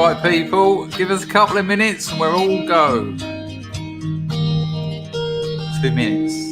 right, people, give us a couple of minutes and we'll all go. 2 minutes.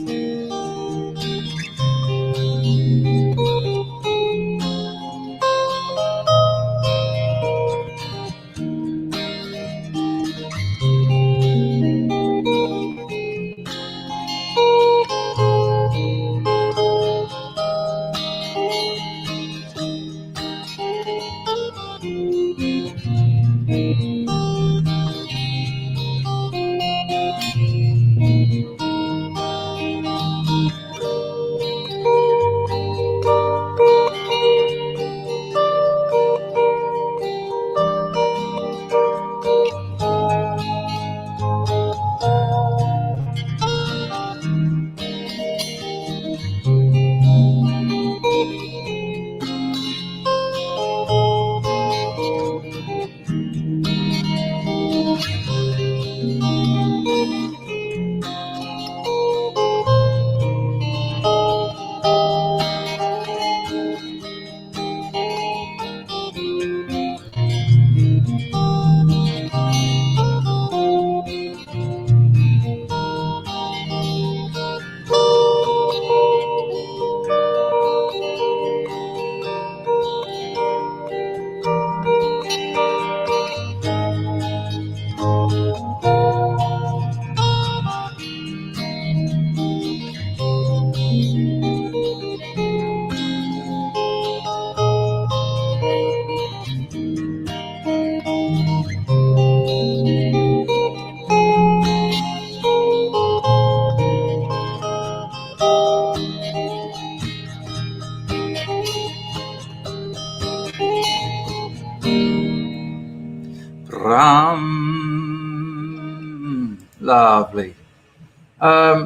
Lovely.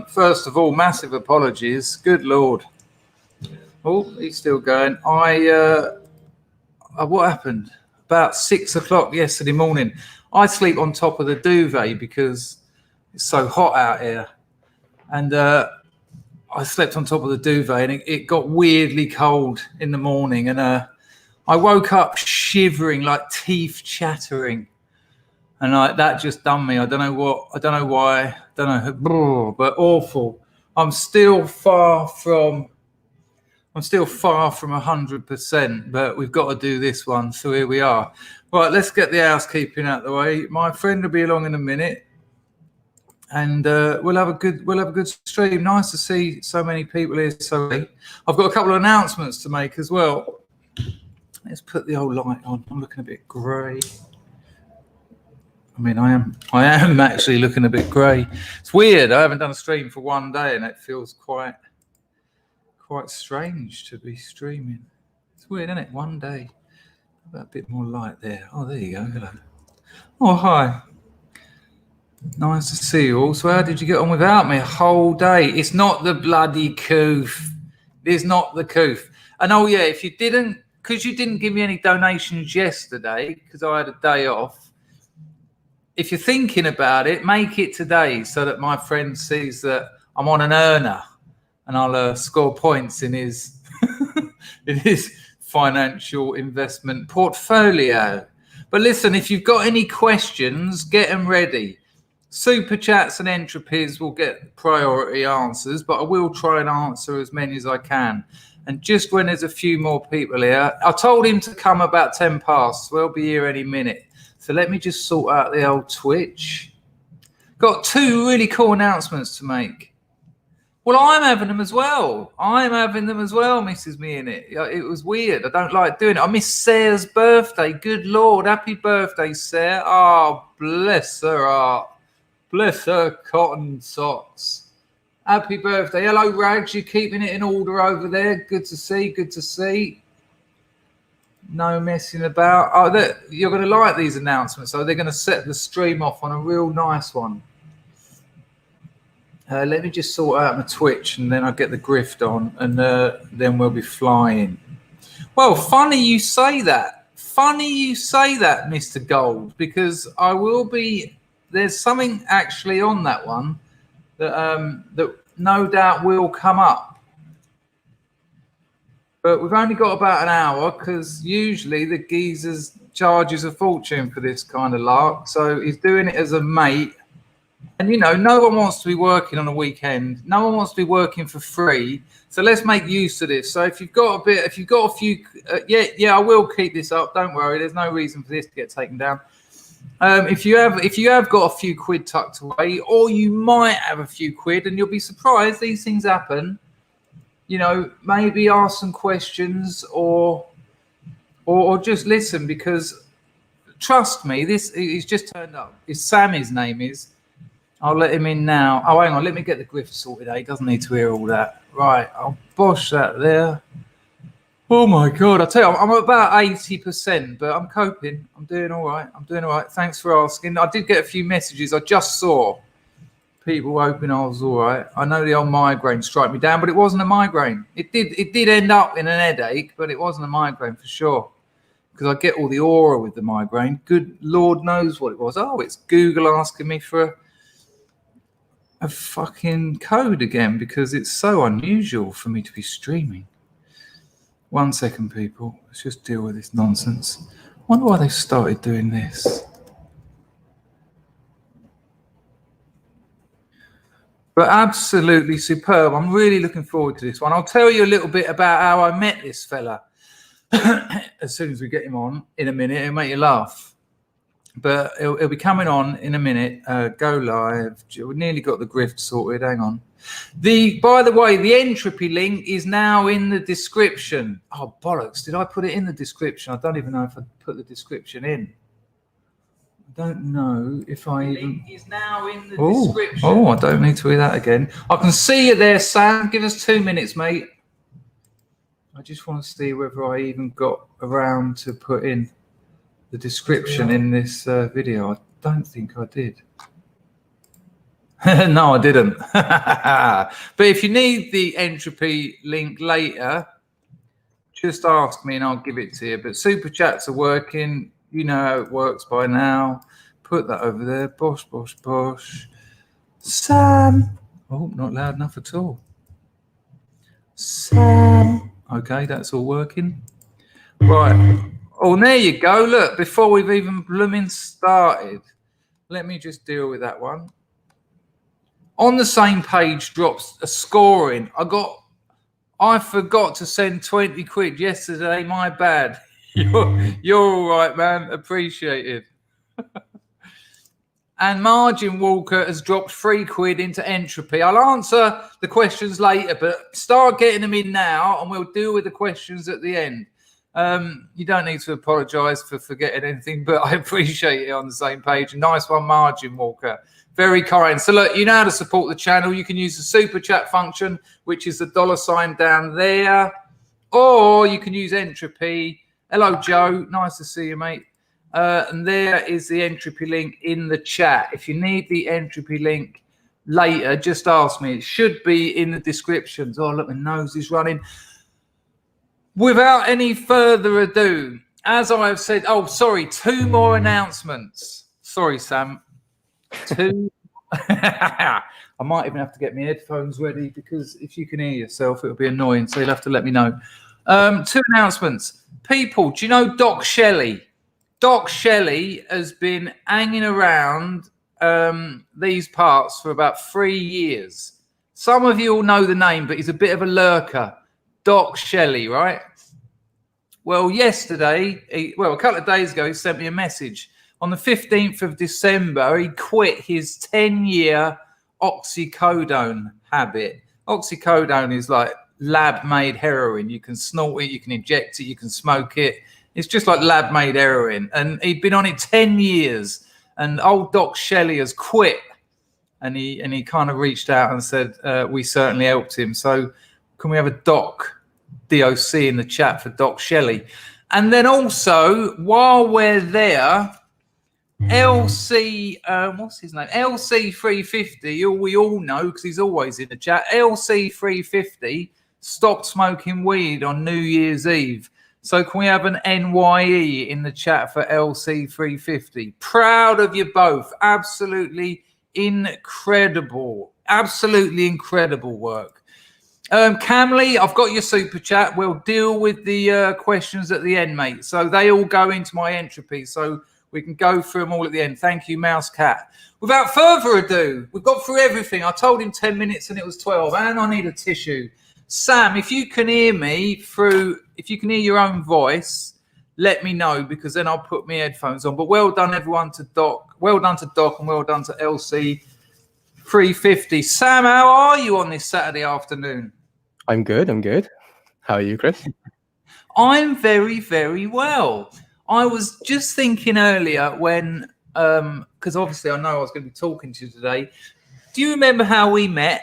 First of all, massive apologies. Good Lord. Oh, he's still going. What happened? About 6 o'clock yesterday morning, I sleep on top of the duvet because it's so hot out here. And I slept on top of the duvet and it got weirdly cold in the morning. And I woke up shivering, like teeth chattering. And that just done me. I don't know why. I don't know, but awful. I'm still far from 100%, but we've got to do this one. So here we are. Right, let's get the housekeeping out of the way. My friend will be along in a minute, and we'll have a good stream. Nice to see so many people here. So I've got a couple of announcements to make as well. Let's put the old light on. I'm looking a bit grey. I mean, I am actually looking a bit grey. It's weird. I haven't done a stream for 1 day, and it feels quite strange to be streaming. It's weird, isn't it? 1 day. About a bit more light there. Oh, there you go. Hello. Oh, hi. Nice to see you all. So how did you get on without me a whole day? It's not the bloody coof. It is not the coof. And oh, yeah, because you didn't give me any donations yesterday because I had a day off, if you're thinking about it, make it today so that my friend sees that I'm on an earner and I'll score points in his in his financial investment portfolio. But listen, if you've got any questions, get them ready. Super chats and entropies will get priority answers, but I will try and answer as many as I can. And just when there's a few more people here, I told him to come about 10 past, so we'll be here any minute. So let me just sort out the old Twitch. Got 2 really cool announcements to make. Well, I'm having them as well. Mrs. Me in it. It was weird. I don't like doing it. I missed Sarah's birthday. Good Lord. Happy birthday, Sarah. Oh, bless her heart. Bless her cotton socks. Happy birthday. Hello, Rags. You're keeping it in order over there. Good to see. No messing about. Oh, you're going to like these announcements. So they're going to set the stream off on a real nice one. Let me just sort out my Twitch and then I'll get the grift on and then we'll be flying. Well, funny you say that. Mr. Gold, because I will be, there's something actually on that one that no doubt will come up. But we've only got about an hour because usually the geezers charges a fortune for this kind of lark. So he's doing it as a mate. And, you know, no one wants to be working on a weekend. No one wants to be working for free. So let's make use of this. So if you've got a few, I will keep this up. Don't worry. There's no reason for this to get taken down. If you have got a few quid tucked away, or you might have a few quid, and you'll be surprised, these things happen. You know, maybe ask some questions or just listen, because trust me, he's just turned up. It's Sam, his name is. I'll let him in now. Oh, hang on, let me get the grift sorted out. He doesn't need to hear all that. Right, I'll bosh that there. Oh my God, I tell you, I'm about 80%, but I'm coping. I'm doing all right. Thanks for asking. I did get a few messages. I just saw people hoping I was all right. I know the old migraine struck me down, but it wasn't a migraine. It did end up in an headache, but it wasn't a migraine for sure. Because I get all the aura with the migraine. Good Lord knows what it was. Oh, it's Google asking me for a fucking code again, because it's so unusual for me to be streaming. 1 second, people. Let's just deal with this nonsense. I wonder why they started doing this. But absolutely superb. I'm really looking forward to this one. I'll tell you a little bit about how I met this fella as soon as we get him on in a minute. It'll make you laugh. But it'll be coming on in a minute. Go live. We've nearly got the grift sorted. Hang on. By the way, the entropy link is now in the description. Oh, bollocks. Did I put it in the description? I don't even know if I put the description in. I don't know if I even... Link is now in the description. Oh, I don't need to hear that again. I can see you there, Sam. Give us 2 minutes, mate. I just want to see whether I even got around to put in the description in this video. I don't think I did. No, I didn't. But if you need the entropy link later, just ask me and I'll give it to you. But super chats are working. You know how it works by now. Put that over there. Bosh, bosh, bosh. Sam. Oh, not loud enough at all. Sam. Okay, that's all working. Right. Oh, there you go. Look, before we've even blooming started, let me just deal with that one. On the same page drops a scoring. I forgot to send 20 quid yesterday. My bad. You're all right, man. Appreciated. And Margin Walker has dropped 3 quid into entropy. I'll answer the questions later, but start getting them in now and we'll deal with the questions at the end. You don't need to apologise for forgetting anything, but I appreciate it on the same page. Nice one, Margin Walker. Very kind. So look, you know how to support the channel. You can use the super chat function, which is the $ down there, or you can use entropy. Hello, Joe. Nice to see you, mate. And there is the entropy link in the chat. If you need the entropy link later, just ask me. It should be in the descriptions. Oh, look, my nose is running. Without any further ado, as I have said, 2 more announcements. Sorry, Sam. 2. I might even have to get my headphones ready, because if you can hear yourself, it'll be annoying. So you'll have to let me know. 2 announcements. People, do you know Doc Shelley? Doc Shelley has been hanging around these parts for about 3 years. Some of you all know the name, but he's a bit of a lurker. Doc Shelley, right? Well, yesterday, a couple of days ago, he sent me a message. On the 15th of December, he quit his 10-year oxycodone habit. Oxycodone is like lab-made heroin. You can snort it, you can inject it, you can smoke it. It's just like lab-made heroin. And he'd been on it 10 years. And old Doc Shelley has quit. And he kind of reached out and said, we certainly helped him. So can we have a DOC in the chat for Doc Shelley? And then also, while we're there, LC, what's his name? LC350, we all know because he's always in the chat. LC350 stopped smoking weed on New Year's Eve. So can we have an NYE in the chat for LC350? Proud of you both. Absolutely incredible. Absolutely incredible work. Camley, I've got your super chat. We'll deal with the questions at the end, mate. So they all go into my entropy. So we can go through them all at the end. Thank you, Mouse Cat. Without further ado, we've got through everything. I told him 10 minutes and it was 12. And I need a tissue. Sam, if you can hear me if you can hear your own voice, let me know, because then I'll put my headphones on. But well done, everyone, to Doc. Well done to Doc, and well done to LC 350. Sam, how are you on this Saturday afternoon? I'm good. How are you, Chris? I'm very, very well. I was just thinking earlier when, because obviously I know I was going to be talking to you today. Do you remember how we met?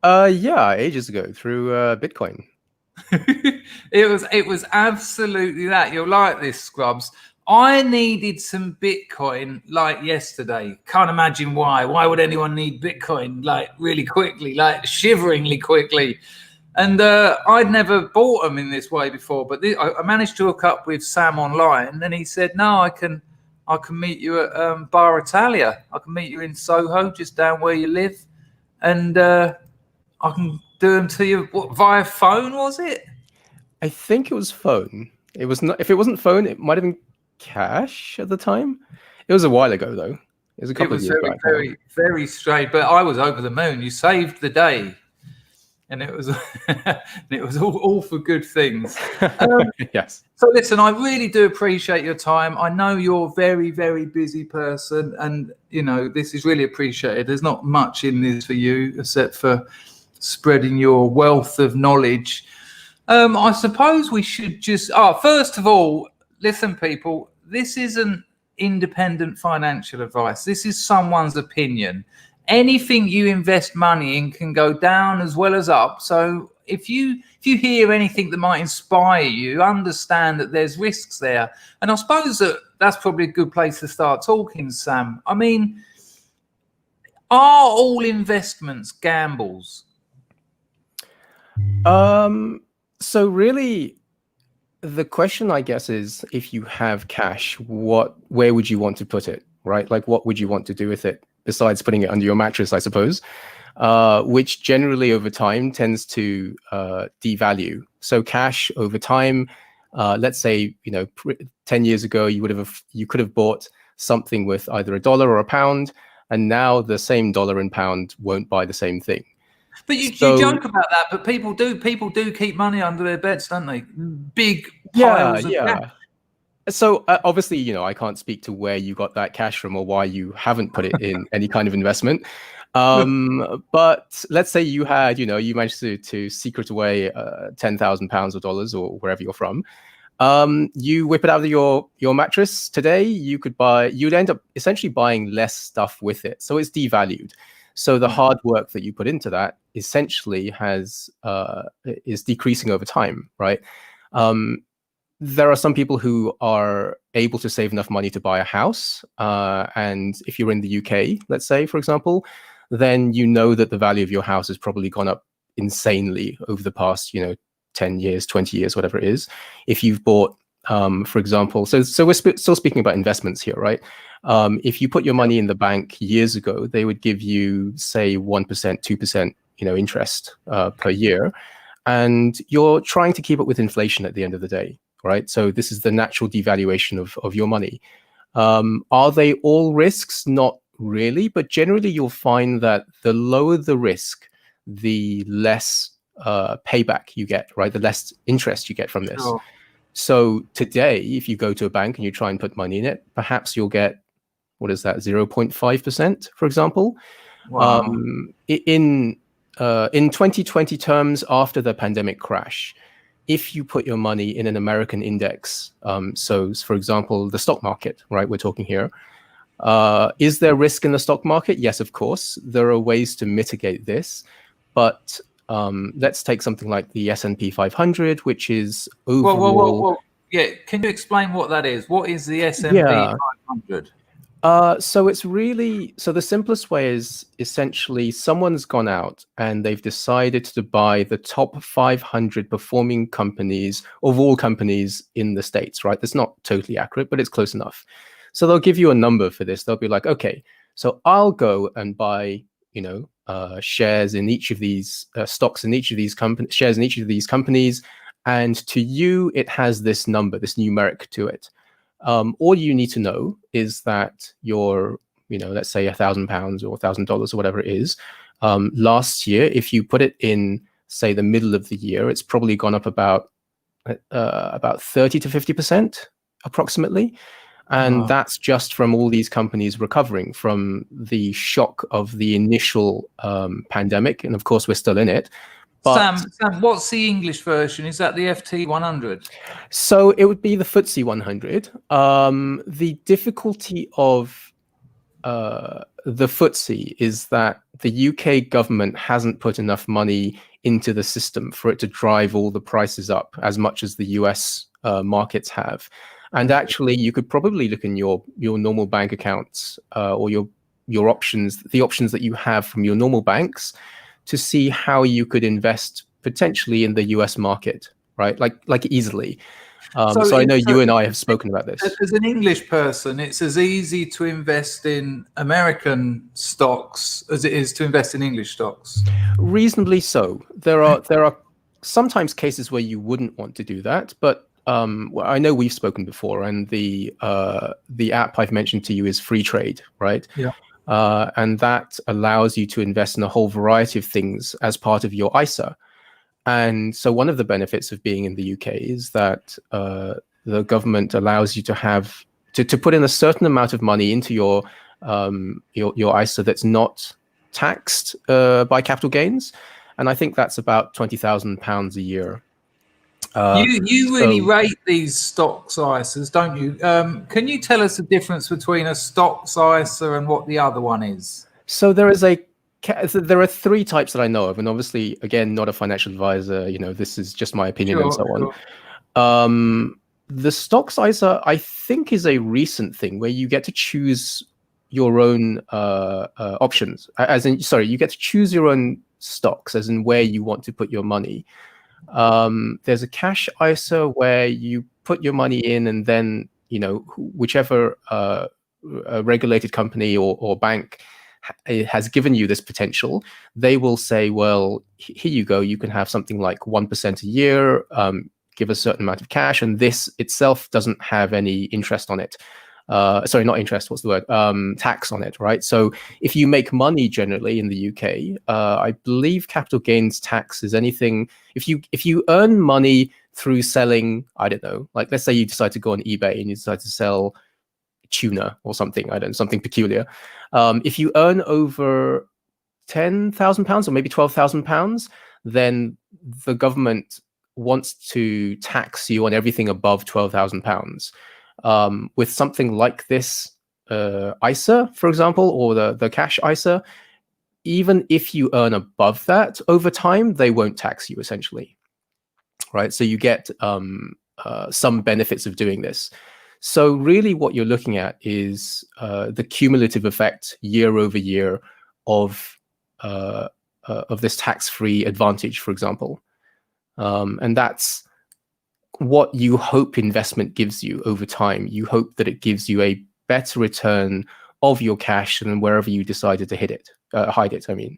Yeah, ages ago through Bitcoin. It was absolutely that. You'll like this, Scrubs. I needed some Bitcoin like yesterday. Can't imagine why. Why would anyone need Bitcoin like really quickly, like shiveringly quickly? And I'd never bought them in this way before. But I managed to hook up with Sam online, and he said, "No, I can meet you at Bar Italia. I can meet you in Soho, just down where you live, and I can do them to you via phone." Was it? I think it was phone. It was not. If it wasn't phone, it might have been cash at the time. It was a while ago, though. It was a couple of years back. Very, very strange. But I was over the moon. You saved the day, and it was all for good things. Yes. So listen, I really do appreciate your time. I know you're a very, very busy person, and this is really appreciated. There's not much in this for you except for spreading your wealth of knowledge. I suppose we should just first of all, listen, people, this isn't independent financial advice. This is someone's opinion. Anything you invest money in can go down as well as up. So if you hear anything that might inspire you, understand that there's risks there. And I suppose that's probably a good place to start talking, Sam. I mean, are all investments gambles? So really, the question, I guess, is if you have cash, where would you want to put it, right? Like, what would you want to do with it besides putting it under your mattress, I suppose, which generally over time tends to devalue. So cash over time, let's say, 10 years ago, you could have bought something with either $1 or £1, and now the same dollar and pound won't buy the same thing. But you joke about that, but people do keep money under their beds, don't they? Big piles of cash. So obviously, I can't speak to where you got that cash from or why you haven't put it in any kind of investment. But let's say you had, you managed to secret away £10,000 or dollars or wherever you're from. You whip it out of your mattress today, you'd end up essentially buying less stuff with it. So it's devalued. So the hard work that you put into that essentially is decreasing over time, right? There are some people who are able to save enough money to buy a house. And if you're in the UK, let's say, for example, then you know that the value of your house has probably gone up insanely over the past, 10 years, 20 years, whatever it is. If you've bought, for example, so we're still speaking about investments here, right? If you put your money in the bank years ago, they would give you, say, 1%, 2%, interest per year. And you're trying to keep up with inflation at the end of the day, right? So this is the natural devaluation of your money. Are they all risks? Not really, but generally you'll find that the lower the risk, the less payback you get, right? The less interest you get from this. Sure. So today, if you go to a bank and you try and put money in it, perhaps you'll get, 0.5%, for example. Wow. In 2020 terms, after the pandemic crash, if you put your money in an American index, so for example, the stock market, right, we're talking here, is there risk in the stock market? Yes, of course. There are ways to mitigate this, but let's take something like the S&P 500, which is overall... Whoa. Yeah, can you explain what that is? What is the S&P 500? So the simplest way is essentially someone's gone out and they've decided to buy the top 500 performing companies of all companies in the States, right? That's not totally accurate, but it's close enough. So they'll give you a number for this. They'll be like, okay, so I'll go and buy, shares in each of these stocks in each of these companies, shares in each of these companies, and to you it has this number, this numeric to it. All you need to know is that your, let's say £1,000 or $1,000 or whatever it is, last year, if you put it in, say, the middle of the year, it's probably gone up about 30 to 50% approximately. And that's just from all these companies recovering from the shock of the initial pandemic. And of course, we're still in it. But Sam, what's the English version? Is that the FT 100? So it would be the FTSE 100. The difficulty of the FTSE is that the UK government hasn't put enough money into the system for it to drive all the prices up as much as the US markets have. And actually, you could probably look in your normal bank accounts or your options, the options that you have from your normal banks, to see how you could invest potentially in the US market, right? Like easily. So I know you and I have spoken about this. As an English person, it's as easy to invest in American stocks as it is to invest in English stocks. Reasonably so. There are sometimes cases where you wouldn't want to do that, but I know we've spoken before, and the app I've mentioned to you is Free Trade, right? Yeah. And that allows you to invest in a whole variety of things as part of your ISA. And so one of the benefits of being in the UK is that the government allows you to have to put in a certain amount of money into your ISA that's not taxed by capital gains, and I think that's about £20,000 a year. You really rate these stocks ISAs, don't you? Can you tell us the difference between a stocks ISA and what the other one is? So there are three types that I know of, and obviously, again, not a financial advisor. This is just my opinion and so on. The stocks ISA, I think, is a recent thing where you get to choose your own options. You get to choose your own stocks, as in where you want to put your money. There's a cash ISA where you put your money in, and then whichever regulated company or bank has given you this potential, they will say, well, here you go, you can have something like 1% a year, give a certain amount of cash, and this itself doesn't have any interest on it. Sorry, not interest, what's the word? Tax on it, right? So if you make money generally in the UK, I believe capital gains tax is anything, if you earn money through selling, I don't know, like let's say you decide to go on eBay and you decide to sell tuna or something, I don't know, something peculiar. If you earn over £10,000 or maybe £12,000, then the government wants to tax you on everything above £12,000. With something like this ISA, for example, or the cash ISA, even if you earn above that over time, they won't tax you essentially, right? So you get some benefits of doing this. So really what you're looking at is the cumulative effect year over year of this tax-free advantage, for example. And that's what you hope investment gives you over time. You hope that it gives you a better return of your cash than wherever you decided to hide it. I mean.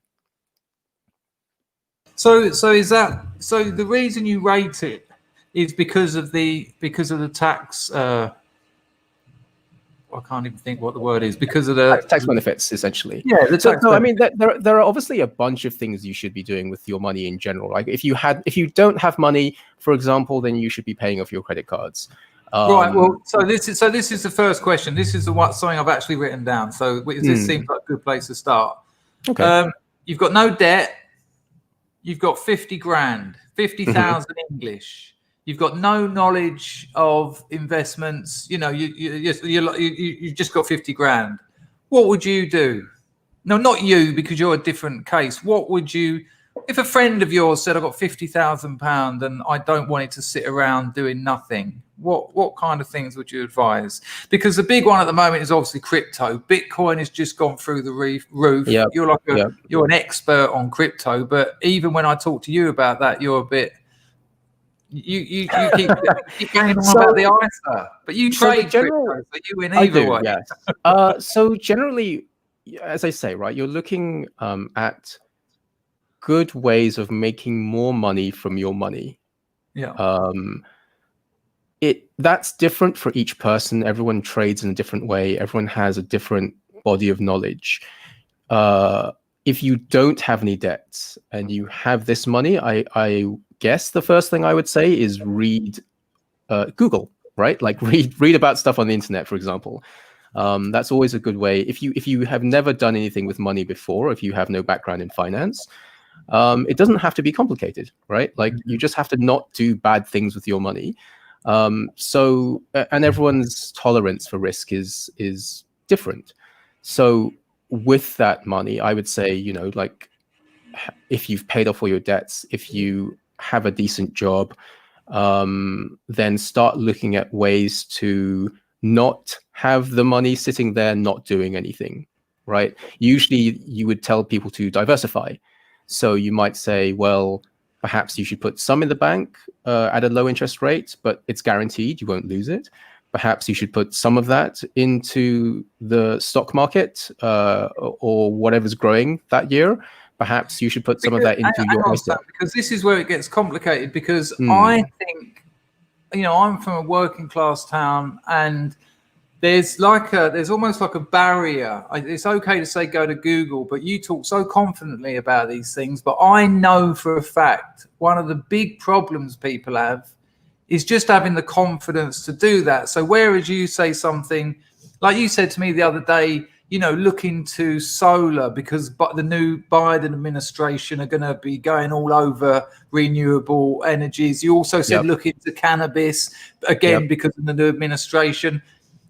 So the reason you rate it is because of the tax. I can't even think what the word is, because of the tax benefits, essentially. Yeah, the tax. I mean, there are obviously a bunch of things you should be doing with your money in general. Like if you don't have money, for example, then you should be paying off your credit cards. Right. Well, so this is the first question. This is something I've actually written down. So this seems like a good place to start. Okay. You've got no debt. You've got 50 grand, 50,000 English. You've got no knowledge of investments. You just got 50 grand. What would you do? No, not you, because you're a different case. What would you, if a friend of yours said, I've got £50,000 and I don't want it to sit around doing nothing? What kind of things would you advise? Because the big one at the moment is obviously crypto. Bitcoin has just gone through the roof. Yep. You're an expert on crypto, but even when I talk to you about that, you're a bit. You keep going on about the ISA, but you trade crypto, so you win either way. Yes. So generally, as I say, right, you're looking at good ways of making more money from your money. Yeah. That's different for each person. Everyone trades in a different way. Everyone has a different body of knowledge. If you don't have any debts and you have this money, I guess the first thing I would say is read Google, right? Like read about stuff on the internet, for example. That's always a good way. If you have never done anything with money before, if you have no background in finance, it doesn't have to be complicated, right? Like you just have to not do bad things with your money. And everyone's tolerance for risk is different. So with that money, I would say, like if you've paid off all your debts, if you have a decent job, then start looking at ways to not have the money sitting there not doing anything, right? Usually you would tell people to diversify. So you might say, well, perhaps you should put some in the bank at a low interest rate, but it's guaranteed, you won't lose it. Perhaps you should put some of that into the stock market or whatever's growing that year. Perhaps you should put some of that into your ISA. Because this is where it gets complicated, because I think, I'm from a working class town, and there's almost like a barrier. It's okay to say go to Google, but you talk so confidently about these things. But I know for a fact one of the big problems people have is just having the confidence to do that. So whereas you say something like you said to me the other day, look into solar because the new Biden administration are going to be going all over renewable energies. You also said look into cannabis again because of the new administration.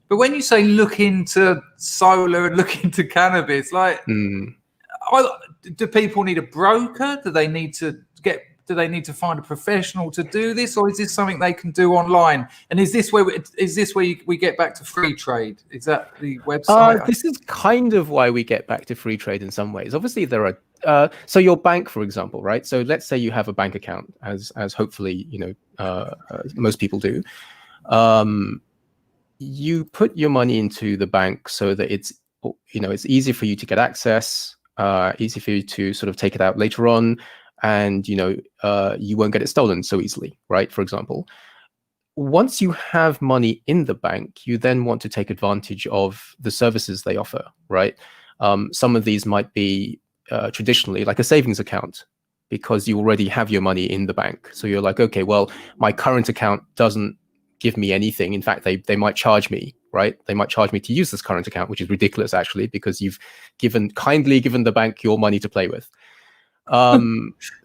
But when you say look into solar and look into cannabis, like, do people need a broker? Do they need to find a professional to do this, or is this something they can do online? And is this where we get back to free trade? Is that the website? This is kind of why we get back to free trade in some ways. Obviously, there are so your bank, for example, right? So let's say you have a bank account, as hopefully most people do. You put your money into the bank so that it's easy for you to get access, easy for you to sort of take it out later on, and you won't get it stolen so easily, right? For example, once you have money in the bank, you then want to take advantage of the services they offer, right? Some of these might be traditionally like a savings account, because you already have your money in the bank. So you're like, okay, well, my current account doesn't give me anything. In fact, they might charge me, right? They might charge me to use this current account, which is ridiculous actually, because you've kindly given the bank your money to play with.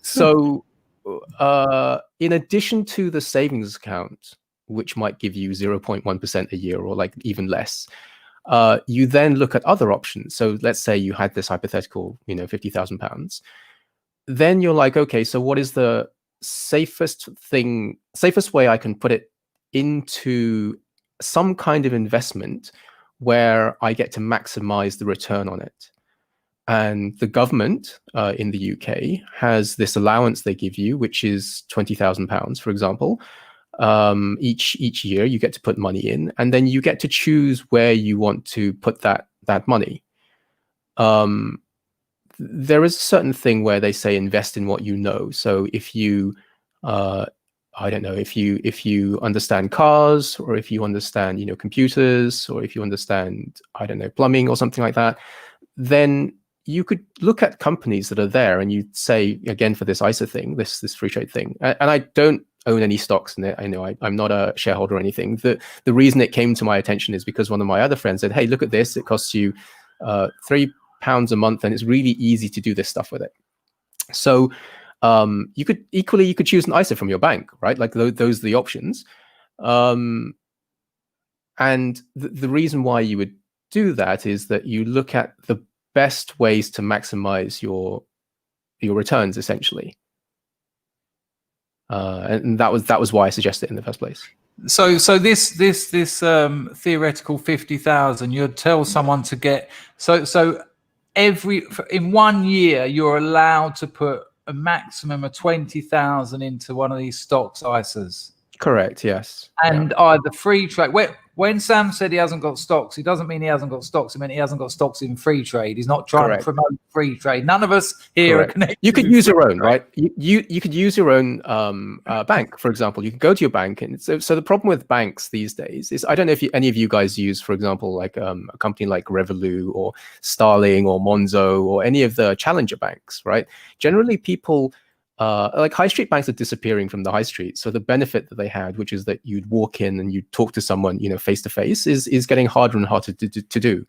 So in addition to the savings account, which might give you 0.1% a year or like even less, you then look at other options. So let's say you had this hypothetical, £50,000. Then you're like, okay, so what is the safest way I can put it into some kind of investment where I get to maximize the return on it? And the government in the UK has this allowance they give you, which is £20,000, for example. Each year you get to put money in, and then you get to choose where you want to put that money. There is a certain thing where they say invest in what you know. So if you I don't know, if you understand cars, or if you understand computers, or if you understand, I don't know, plumbing or something like that, then you could look at companies that are there, and you say, again, for this ISA thing, this free trade thing, and I don't own any stocks in it. I know I'm not a shareholder or anything. The reason it came to my attention is because one of my other friends said, hey, look at this. It costs you £3 a month, and it's really easy to do this stuff with it. So you could choose an ISA from your bank, right? Like those are the options. And the reason why you would do that is that you look at the best ways to maximize your returns, essentially. And that was why I suggested it in the first place. So this theoretical 50,000, you'd tell someone to get so in 1 year you're allowed to put a maximum of 20,000 into one of these stocks ISAs. Correct. Yes. And either free trade. when Sam said he hasn't got stocks, he doesn't mean he hasn't got stocks. He meant he hasn't got stocks in free trade. He's not trying to promote free trade. None of us here are connected. You could use your own, right? You could use your own bank, for example. You can go to your bank, and so the problem with banks these days is, I don't know if any of you guys use, for example, like a company like Revolut or Starling or Monzo or any of the challenger banks, right? Generally, people like high street banks are disappearing from the high street. So the benefit that they had, which is that you'd walk in and you'd talk to someone, face to face, is getting harder and harder to do.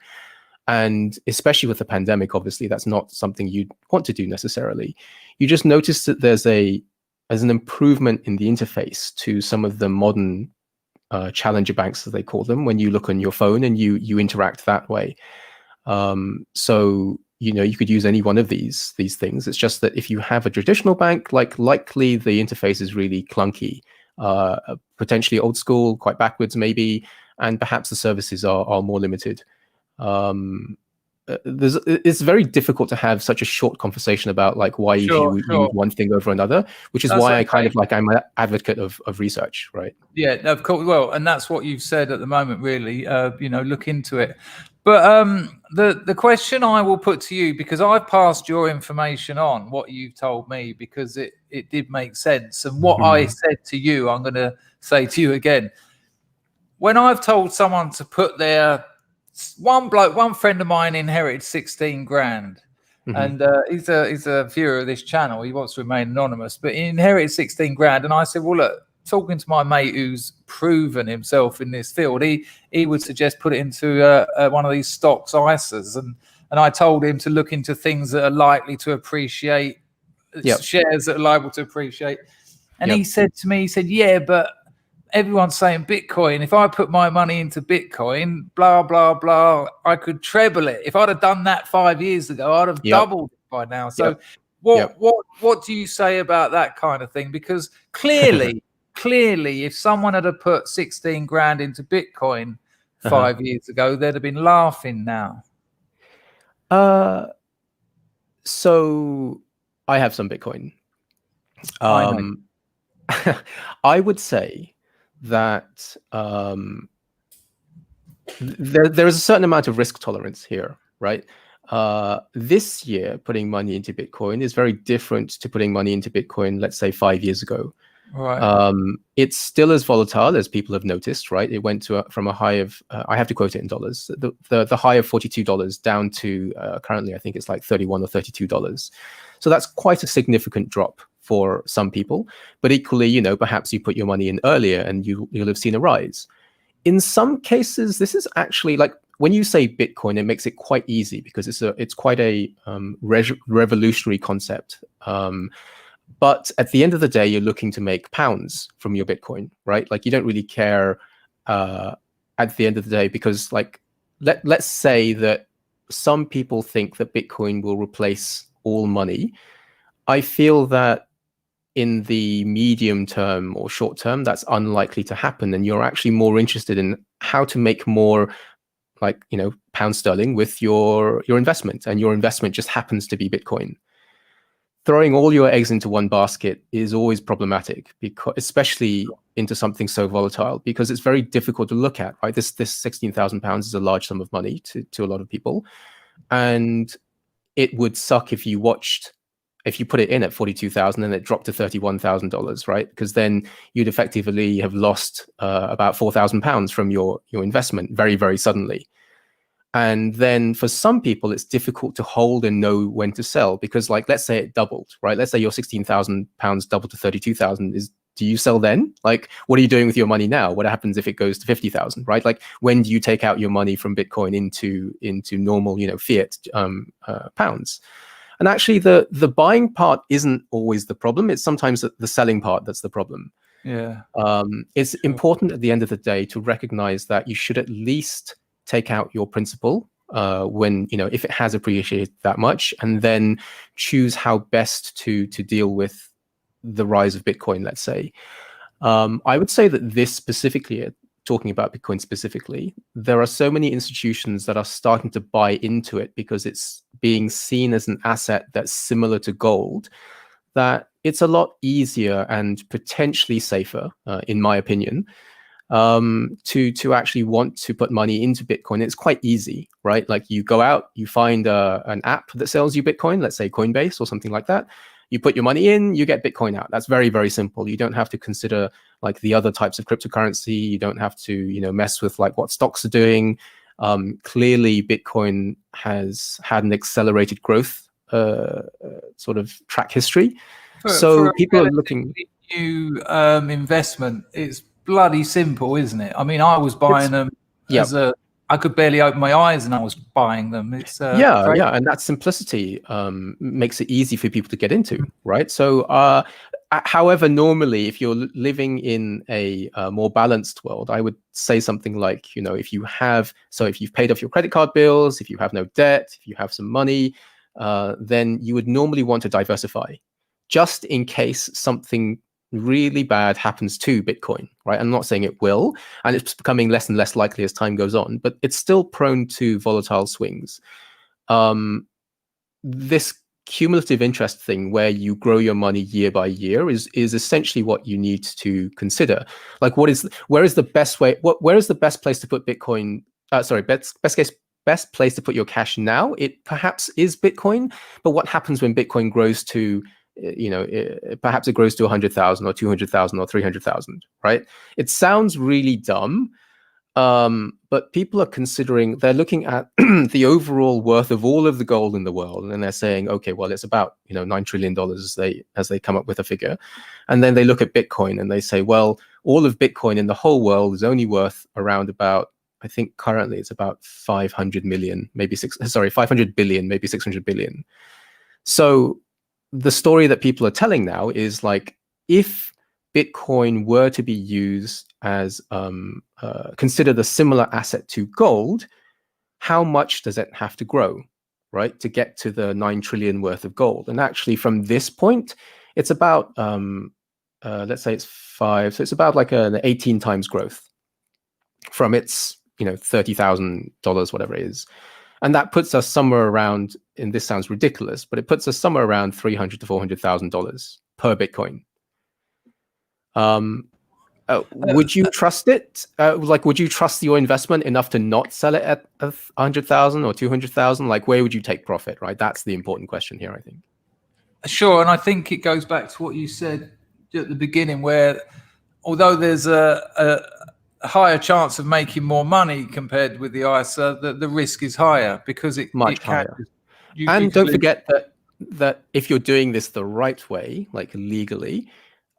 And especially with the pandemic, obviously, that's not something you'd want to do necessarily. You just notice that there's an improvement in the interface to some of the modern challenger banks, as they call them, when you look on your phone and you interact that way. So you could use any one of these things. It's just that if you have a traditional bank, likely the interface is really clunky, potentially old school, quite backwards maybe, and perhaps the services are more limited. It's very difficult to have such a short conversation about why you use one thing over another, which is why I'm an advocate of research, right? Yeah, of course. Well, and that's what you've said at the moment, really. Look into it. But the question I will put to you, because I've passed your information on, what you've told me, because it did make sense, and what I said to you, I'm going to say to you again. When I've told someone to put their one friend of mine inherited 16 grand, and he's a viewer of this channel. He wants to remain anonymous, but he inherited 16 grand, and I said, well, look, talking to my mate who's proven himself in this field, he would suggest put it into one of these stocks ISAs, and I told him to look into things that are likely to appreciate, shares that are liable to appreciate, and he said to me, yeah, but everyone's saying Bitcoin. If I put my money into Bitcoin, blah, blah, blah, I could treble it. If I'd have done that 5 years ago, I'd have doubled it by now. So what do you say about that kind of thing? Because clearly, if someone had put 16 grand into Bitcoin 5 years ago, they'd have been laughing now. So I have some Bitcoin. I would say that there is a certain amount of risk tolerance here, right? This year, putting money into Bitcoin is very different to putting money into Bitcoin, let's say 5 years ago. Right. It's still as volatile as people have noticed, right? It went from a high of, I have to quote it in dollars, the high of $42 down to currently, I think it's like $31 or $32. So that's quite a significant drop for some people. But equally, perhaps you put your money in earlier and you'll have seen a rise. In some cases, this is actually when you say Bitcoin, it makes it quite easy because it's quite a revolutionary concept. But at the end of the day, you're looking to make pounds from your Bitcoin, right? You don't really care at the end of the day, because let's say that some people think that Bitcoin will replace all money. I feel that in the medium term or short term, that's unlikely to happen. And you're actually more interested in how to make more pound sterling with your investment. And your investment just happens to be Bitcoin. Throwing all your eggs into one basket is always problematic, because especially into something so volatile, because it's very difficult to look at, right? This £16,000 is a large sum of money to a lot of people. And it would suck if you put it in at 42,000 and it dropped to $31,000, right? Because then you'd effectively have lost about £4,000 from your investment very, very suddenly. And then for some people, it's difficult to hold and know when to sell, because let's say it doubled, right? Let's say your £16,000 doubled to 32,000. Do you sell then? What are you doing with your money now? What happens if it goes to 50,000, right? When do you take out your money from Bitcoin into normal, fiat pounds? And actually, the buying part isn't always the problem. It's sometimes the selling part that's the problem. Yeah. It's important at the end of the day to recognize that you should at least take out your principal when, if it has appreciated that much, and then choose how best to deal with the rise of Bitcoin, let's say. I would say that this specifically, talking about Bitcoin specifically, there are so many institutions that are starting to buy into it because it's being seen as an asset that's similar to gold, that it's a lot easier and potentially safer, in my opinion, to actually want to put money into Bitcoin. It's quite easy, right? Like you go out, you find an app that sells you Bitcoin, let's say Coinbase or something like that. You put your money in, you get Bitcoin out. That's very, very simple. You don't have to consider like the other types of cryptocurrency. You don't have to, mess with like what stocks are doing. Clearly, Bitcoin has had an accelerated growth sort of track history. So people are looking. New investment. It's bloody simple, isn't it? I mean, I was buying them I could barely open my eyes and I was buying them. It's and that simplicity makes it easy for people to get into, right? So, however, normally, if you're living in a more balanced world, I would say something like, if you've paid off your credit card bills, if you have no debt, if you have some money, then you would normally want to diversify, just in case something really bad happens to Bitcoin, right? I'm not saying it will, and it's becoming less and less likely as time goes on, but it's still prone to volatile swings. This cumulative interest thing where you grow your money year by year is essentially what you need to consider. Like where is the best place to put Bitcoin? Best place to put your cash now? It perhaps is Bitcoin, but what happens when Bitcoin grows to perhaps it grows to 100,000 or 200,000 or 300,000, right? It sounds really dumb, but people are considering, they're looking at the overall worth of all of the gold in the world, and they're saying, okay, well, it's about $9 trillion as they come up with a figure, and then they look at Bitcoin and they say, well, all of Bitcoin in the whole world is only worth around about, I think currently it's about 500 billion, maybe 600 billion. So the story that people are telling now is like, if Bitcoin were to be used as considered a similar asset to gold, how much does it have to grow, right, to get to the 9 trillion worth of gold? And actually, from this point, it's about let's say it's 5, so it's about like an 18 times growth from its $30,000, whatever it is. And that puts us somewhere around, and this sounds ridiculous, but it puts us somewhere around $300,000 to $400,000 per Bitcoin. Would you trust it? Would you trust your investment enough to not sell it at 100,000 or 200,000? Like, where would you take profit? Right, that's the important question here, I think. Sure, and I think it goes back to what you said at the beginning, where although there's a higher chance of making more money compared with the ISA, the risk is higher because it much higher. And don't forget that if you're doing this the right way, like legally,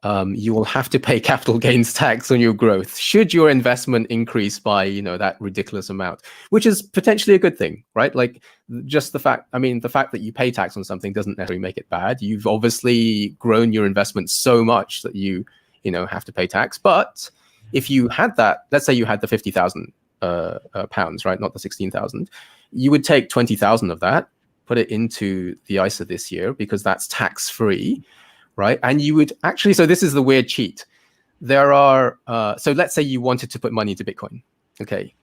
you will have to pay capital gains tax on your growth should your investment increase by that ridiculous amount, which is potentially a good thing, right? Like, just the fact that you pay tax on something doesn't necessarily make it bad. You've obviously grown your investment so much that you have to pay tax. But if you had that, let's say you had the 50,000 pounds, right, not the 16,000, you would take 20,000 of that, put it into the ISA this year because that's tax free, right? And you would actually, so this is the weird cheat. There are, so let's say you wanted to put money into Bitcoin, okay?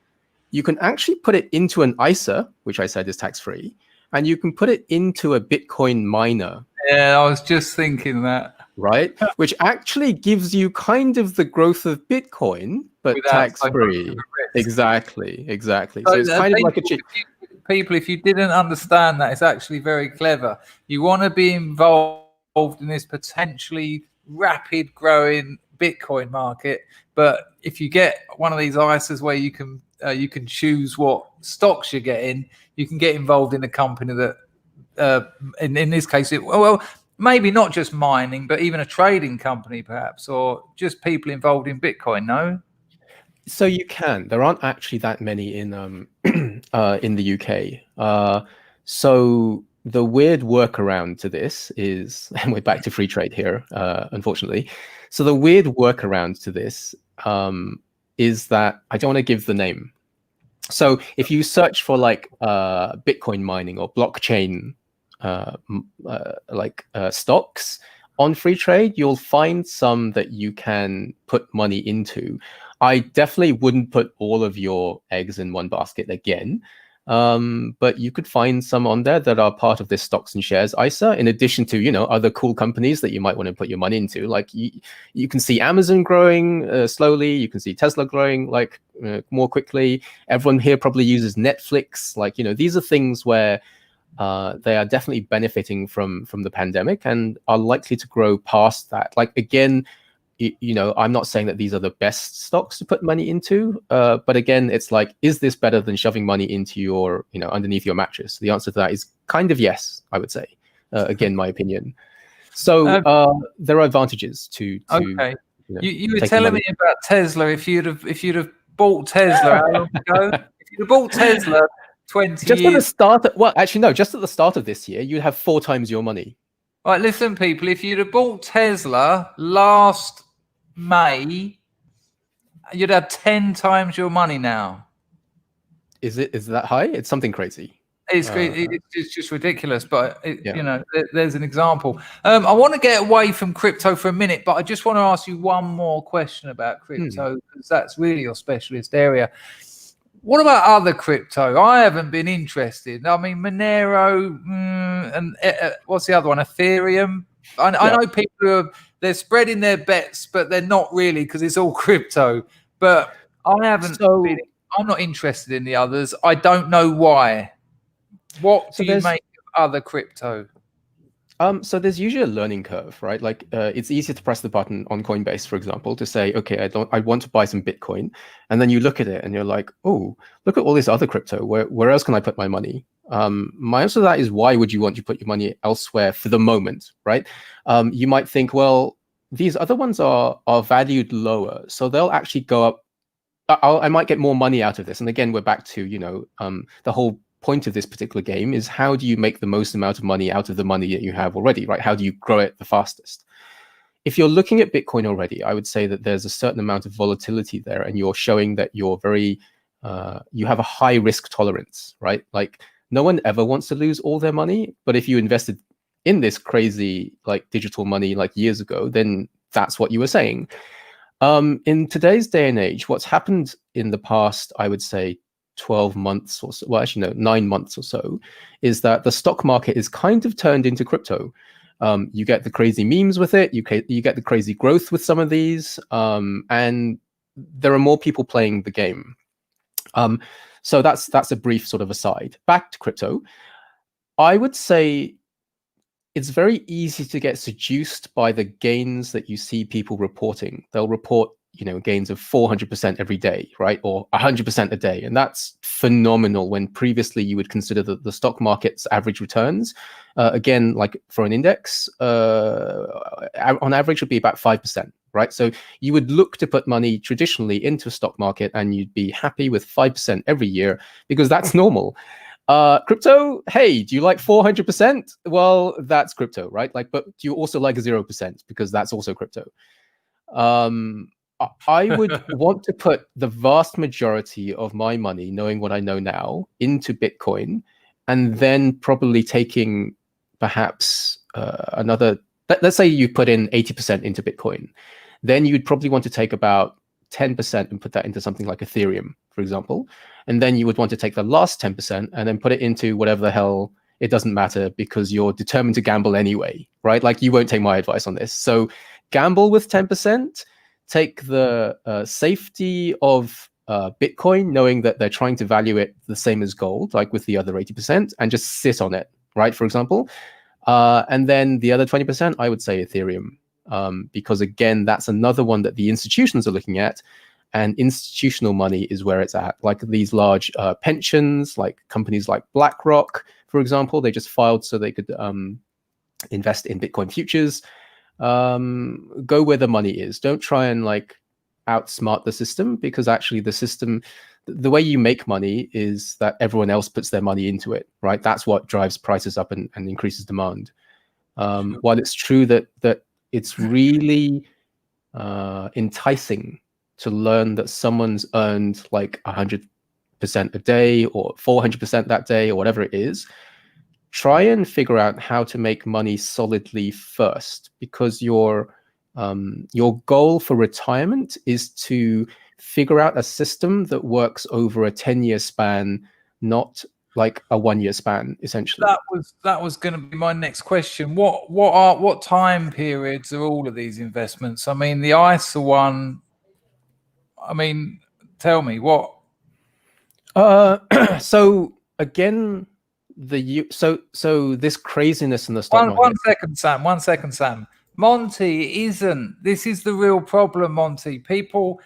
You can actually put it into an ISA, which I said is tax free, and you can put it into a Bitcoin miner. Yeah, I was just thinking that. Right, which actually gives you kind of the growth of Bitcoin, but tax-free. Exactly. So it's kind of like a cheat. People, if you didn't understand that, it's actually very clever. You want to be involved in this potentially rapid growing Bitcoin market, but if you get one of these ISAs where you can choose what stocks you're getting, you can get involved in a company that, in this case, maybe not just mining, but even a trading company, perhaps, or just people involved in Bitcoin. No. So you can. There aren't actually that many in the UK. So the weird workaround to this is, and we're back to free trade here, unfortunately. So the weird workaround to this is that I don't want to give the name. So if you search for like Bitcoin mining or blockchain stocks on free trade, you'll find some that you can put money into. I definitely wouldn't put all of your eggs in one basket again. But you could find some on there that are part of this stocks and shares ISA, in addition to, other cool companies that you might want to put your money into. Like you can see Amazon growing slowly. You can see Tesla growing more quickly. Everyone here probably uses Netflix. These are things where they are definitely benefiting from the pandemic and are likely to grow past that. Again, I'm not saying that these are the best stocks to put money into, but again, it's is this better than shoving money into your, underneath your mattress? The answer to that is kind of yes, I would say. Again, my opinion. So there are advantages to okay. You were telling me about Tesla. If you'd have bought Tesla how long ago? If you'd have bought Tesla 20 just years. At the start, just at the start of this year, you'd have 4 times your money. Right, listen, people. If you'd have bought Tesla last May, you'd have 10 times your money now. Is that high? It's something crazy. It's just ridiculous, but there's an example. I want to get away from crypto for a minute, but I just want to ask you one more question about crypto, because that's really your specialist area. What about other crypto? I haven't been interested. I mean, Monero and what's the other one? Ethereum. I know people they're spreading their bets, but they're not really, because it's all crypto. But I haven't. I'm not interested in the others. I don't know why. What do you make of other crypto? So there's usually a learning curve, right? It's easier to press the button on Coinbase, for example, to say, okay, I want to buy some Bitcoin. And then you look at it and you're like, oh, look at all this other crypto. Where else can I put my money? My answer to that is, why would you want to put your money elsewhere for the moment, right? You might think, well, these other ones are valued lower, so they'll actually go up. I might get more money out of this. And again, we're back to, the whole point of this particular game is, how do you make the most amount of money out of the money that you have already, right? How do you grow it the fastest? If you're looking at Bitcoin already, I would say that there's a certain amount of volatility there, and you're showing that you're you have a high risk tolerance, right? No one ever wants to lose all their money, but if you invested in this crazy digital money years ago, then that's what you were saying. In today's day and age, what's happened in the past, I would say 12 months or so, well, actually, no, 9 months or so, is that the stock market is kind of turned into crypto. You get the crazy memes with it. You get the crazy growth with some of these, and there are more people playing the game. So that's a brief sort of aside. Back to crypto, I would say it's very easy to get seduced by the gains that you see people reporting. They'll report gains of 400% every day, right? Or 100% a day. And that's phenomenal, when previously you would consider the stock market's average returns, again, for an index, on average would be about 5%, right? So you would look to put money traditionally into a stock market and you'd be happy with 5% every year, because that's normal. Crypto, hey, do you like 400%? Well, that's crypto, right? But do you also like 0%? Because that's also crypto. I would want to put the vast majority of my money, knowing what I know now, into Bitcoin, and then probably taking perhaps another, let's say you put in 80% into Bitcoin, then you'd probably want to take about 10% and put that into something like Ethereum, for example. And then you would want to take the last 10% and then put it into whatever the hell, it doesn't matter, because you're determined to gamble anyway, right? You won't take my advice on this. So gamble with 10%, take the safety of Bitcoin, knowing that they're trying to value it the same as gold, with the other 80%, and just sit on it, right, for example. And then the other 20%, I would say Ethereum, because again, that's another one that the institutions are looking at, and institutional money is where it's at. These large pensions, companies like BlackRock, for example, they just filed so they could invest in Bitcoin futures. Go where the money is. Don't try and outsmart the system, because actually the system, the way you make money is that everyone else puts their money into it, right? That's what drives prices up and increases demand. While it's true that it's really enticing to learn that someone's earned 100% a day or 400% that day or whatever it is, try and figure out how to make money solidly first, because your goal for retirement is to figure out a system that works over a 10-year span, not like a 1 year span, essentially. That was going to be my next question. What time periods are all of these investments? I mean, the ISA one. I mean, tell me what. So again, so this craziness in the stock market. 1 second, Sam. 1 second, Sam. Monty isn't. This is the real problem, Monty. People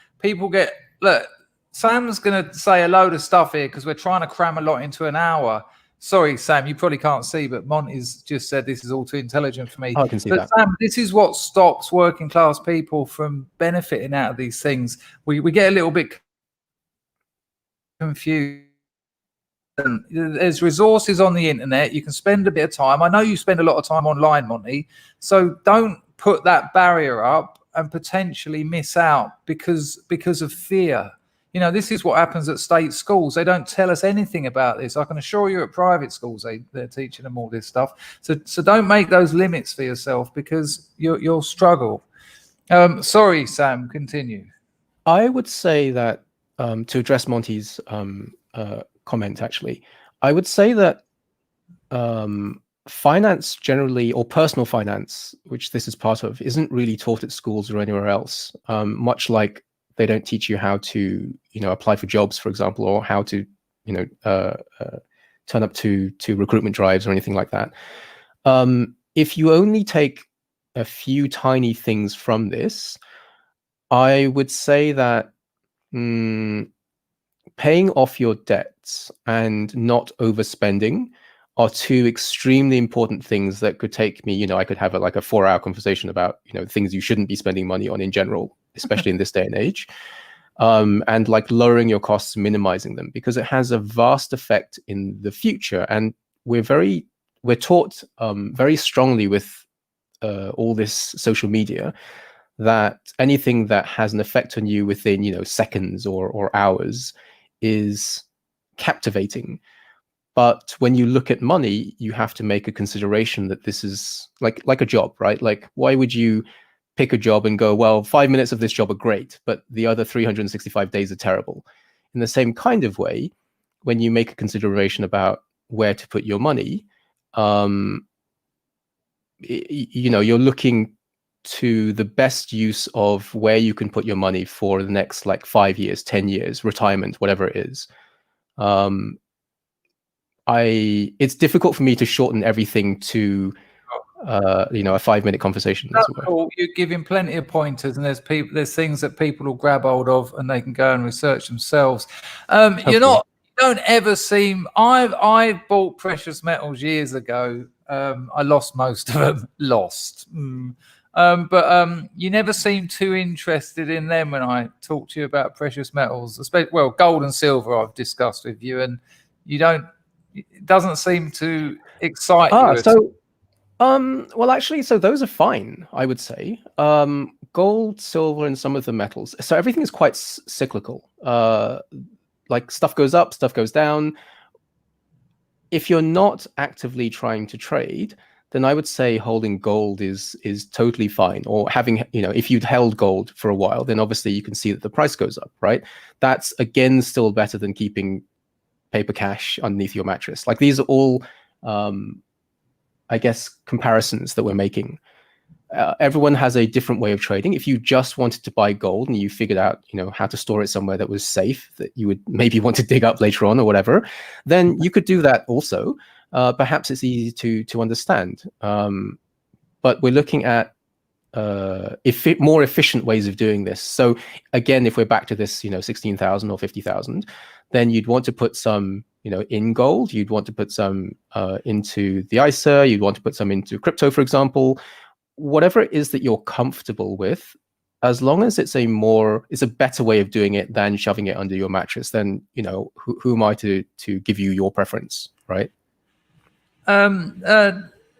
get look. Sam's going to say a load of stuff here because we're trying to cram a lot into an hour. Sorry, Sam, you probably can't see, but Monty's just said this is all too intelligent for me. Oh, I can see but that. Sam, this is what stops working class people from benefiting out of these things. We get a little bit confused. There's resources on the internet. You can spend a bit of time. I know you spend a lot of time online, Monty. So don't put that barrier up and potentially miss out because of fear. You know, this is what happens at state schools. They don't tell us anything about this. I can assure you at private schools, they're teaching them all this stuff. So don't make those limits for yourself because you'll struggle. Sorry, Sam, continue. I would say that to address Monty's comment, actually, I would say that finance generally, or personal finance, which this is part of, isn't really taught at schools or anywhere else. Much like they don't teach you how to, apply for jobs, for example, or how to, turn up to recruitment drives or anything like that. If you only take a few tiny things from this, I would say that paying off your debts and not overspending are two extremely important things that could take me, I could have a 4-hour conversation about, things you shouldn't be spending money on in general, especially in this day and age. And like lowering your costs, minimizing them, because it has a vast effect in the future. And we're taught very strongly with all this social media that anything that has an effect on you within, seconds or hours is captivating. But when you look at money, you have to make a consideration that this is like a job, right? Like, why would you pick a job and go, well, 5 minutes of this job are great, but the other 365 days are terrible? In the same kind of way, when you make a consideration about where to put your money, you're looking to the best use of where you can put your money for the next 5 years, 10 years, retirement, whatever it is. It's difficult for me to shorten everything to a 5-minute conversation. That's cool. You're giving plenty of pointers, and there's things that people will grab hold of and they can go and research themselves. You don't ever seem. I bought precious metals years ago. I lost most of them. But you never seem too interested in them when I talk to you about precious metals. Well, gold and silver I've discussed with you, and it doesn't seem to excite you. Well, actually, so those are fine, I would say. Gold, silver, and some of the metals. So everything is quite cyclical. Like stuff goes up, stuff goes down. If you're not actively trying to trade, then I would say holding gold is totally fine. Or having, if you'd held gold for a while, then obviously you can see that the price goes up, right? That's, again, still better than keeping paper cash underneath your mattress. Like, these are all, I guess, comparisons that we're making. Everyone has a different way of trading. If you just wanted to buy gold and you figured out, how to store it somewhere that was safe, that you would maybe want to dig up later on or whatever, then you could do that also. Perhaps it's easy to understand. But we're looking at more efficient ways of doing this. So again, if we're back to this, 16,000 or 50,000, then you'd want to put some, in gold. You'd want to put some into the ISA. You'd want to put some into crypto, for example. Whatever it is that you're comfortable with, as long as it's a better way of doing it than shoving it under your mattress, then, who am I to give you your preference, right?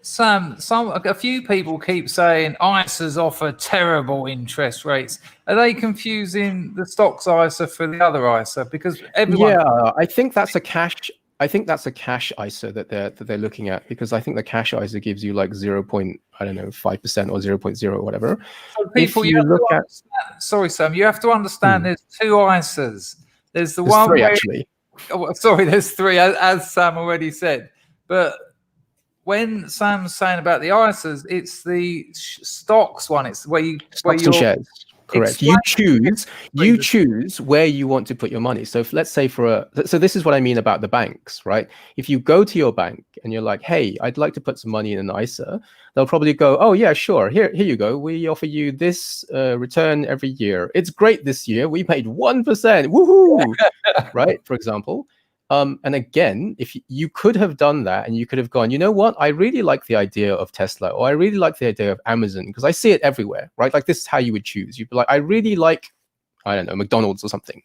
Sam, a few people keep saying ISAs offer terrible interest rates. Are they confusing the stocks ISA for the other ISA? Because everyone, I think that's a cash. I think that's a cash ISA that they're looking at, because I think the cash ISA gives you 0.5% or 0.0 or whatever. So people, sorry, Sam, you have to understand there's two ISAs. There's three, actually. Oh, sorry, there's three, as Sam already said. But when Sam's saying about the ISAs, it's the stocks one. It's where Stocks and shares. Correct. You choose where you want to put your money. So let's say so this is what I mean about the banks, right? If you go to your bank and you're like, hey, I'd like to put some money in an ISA, they'll probably go, oh yeah, sure. Here you go. We offer you this return every year. It's great this year. We made 1%. Woohoo! Right? For example. And again, if you could have done that and you could have gone, you know what? I really like the idea of Tesla, or I really like the idea of Amazon because I see it everywhere, right? Like this is how you would choose. You'd be like, I really like, I don't know, McDonald's or something.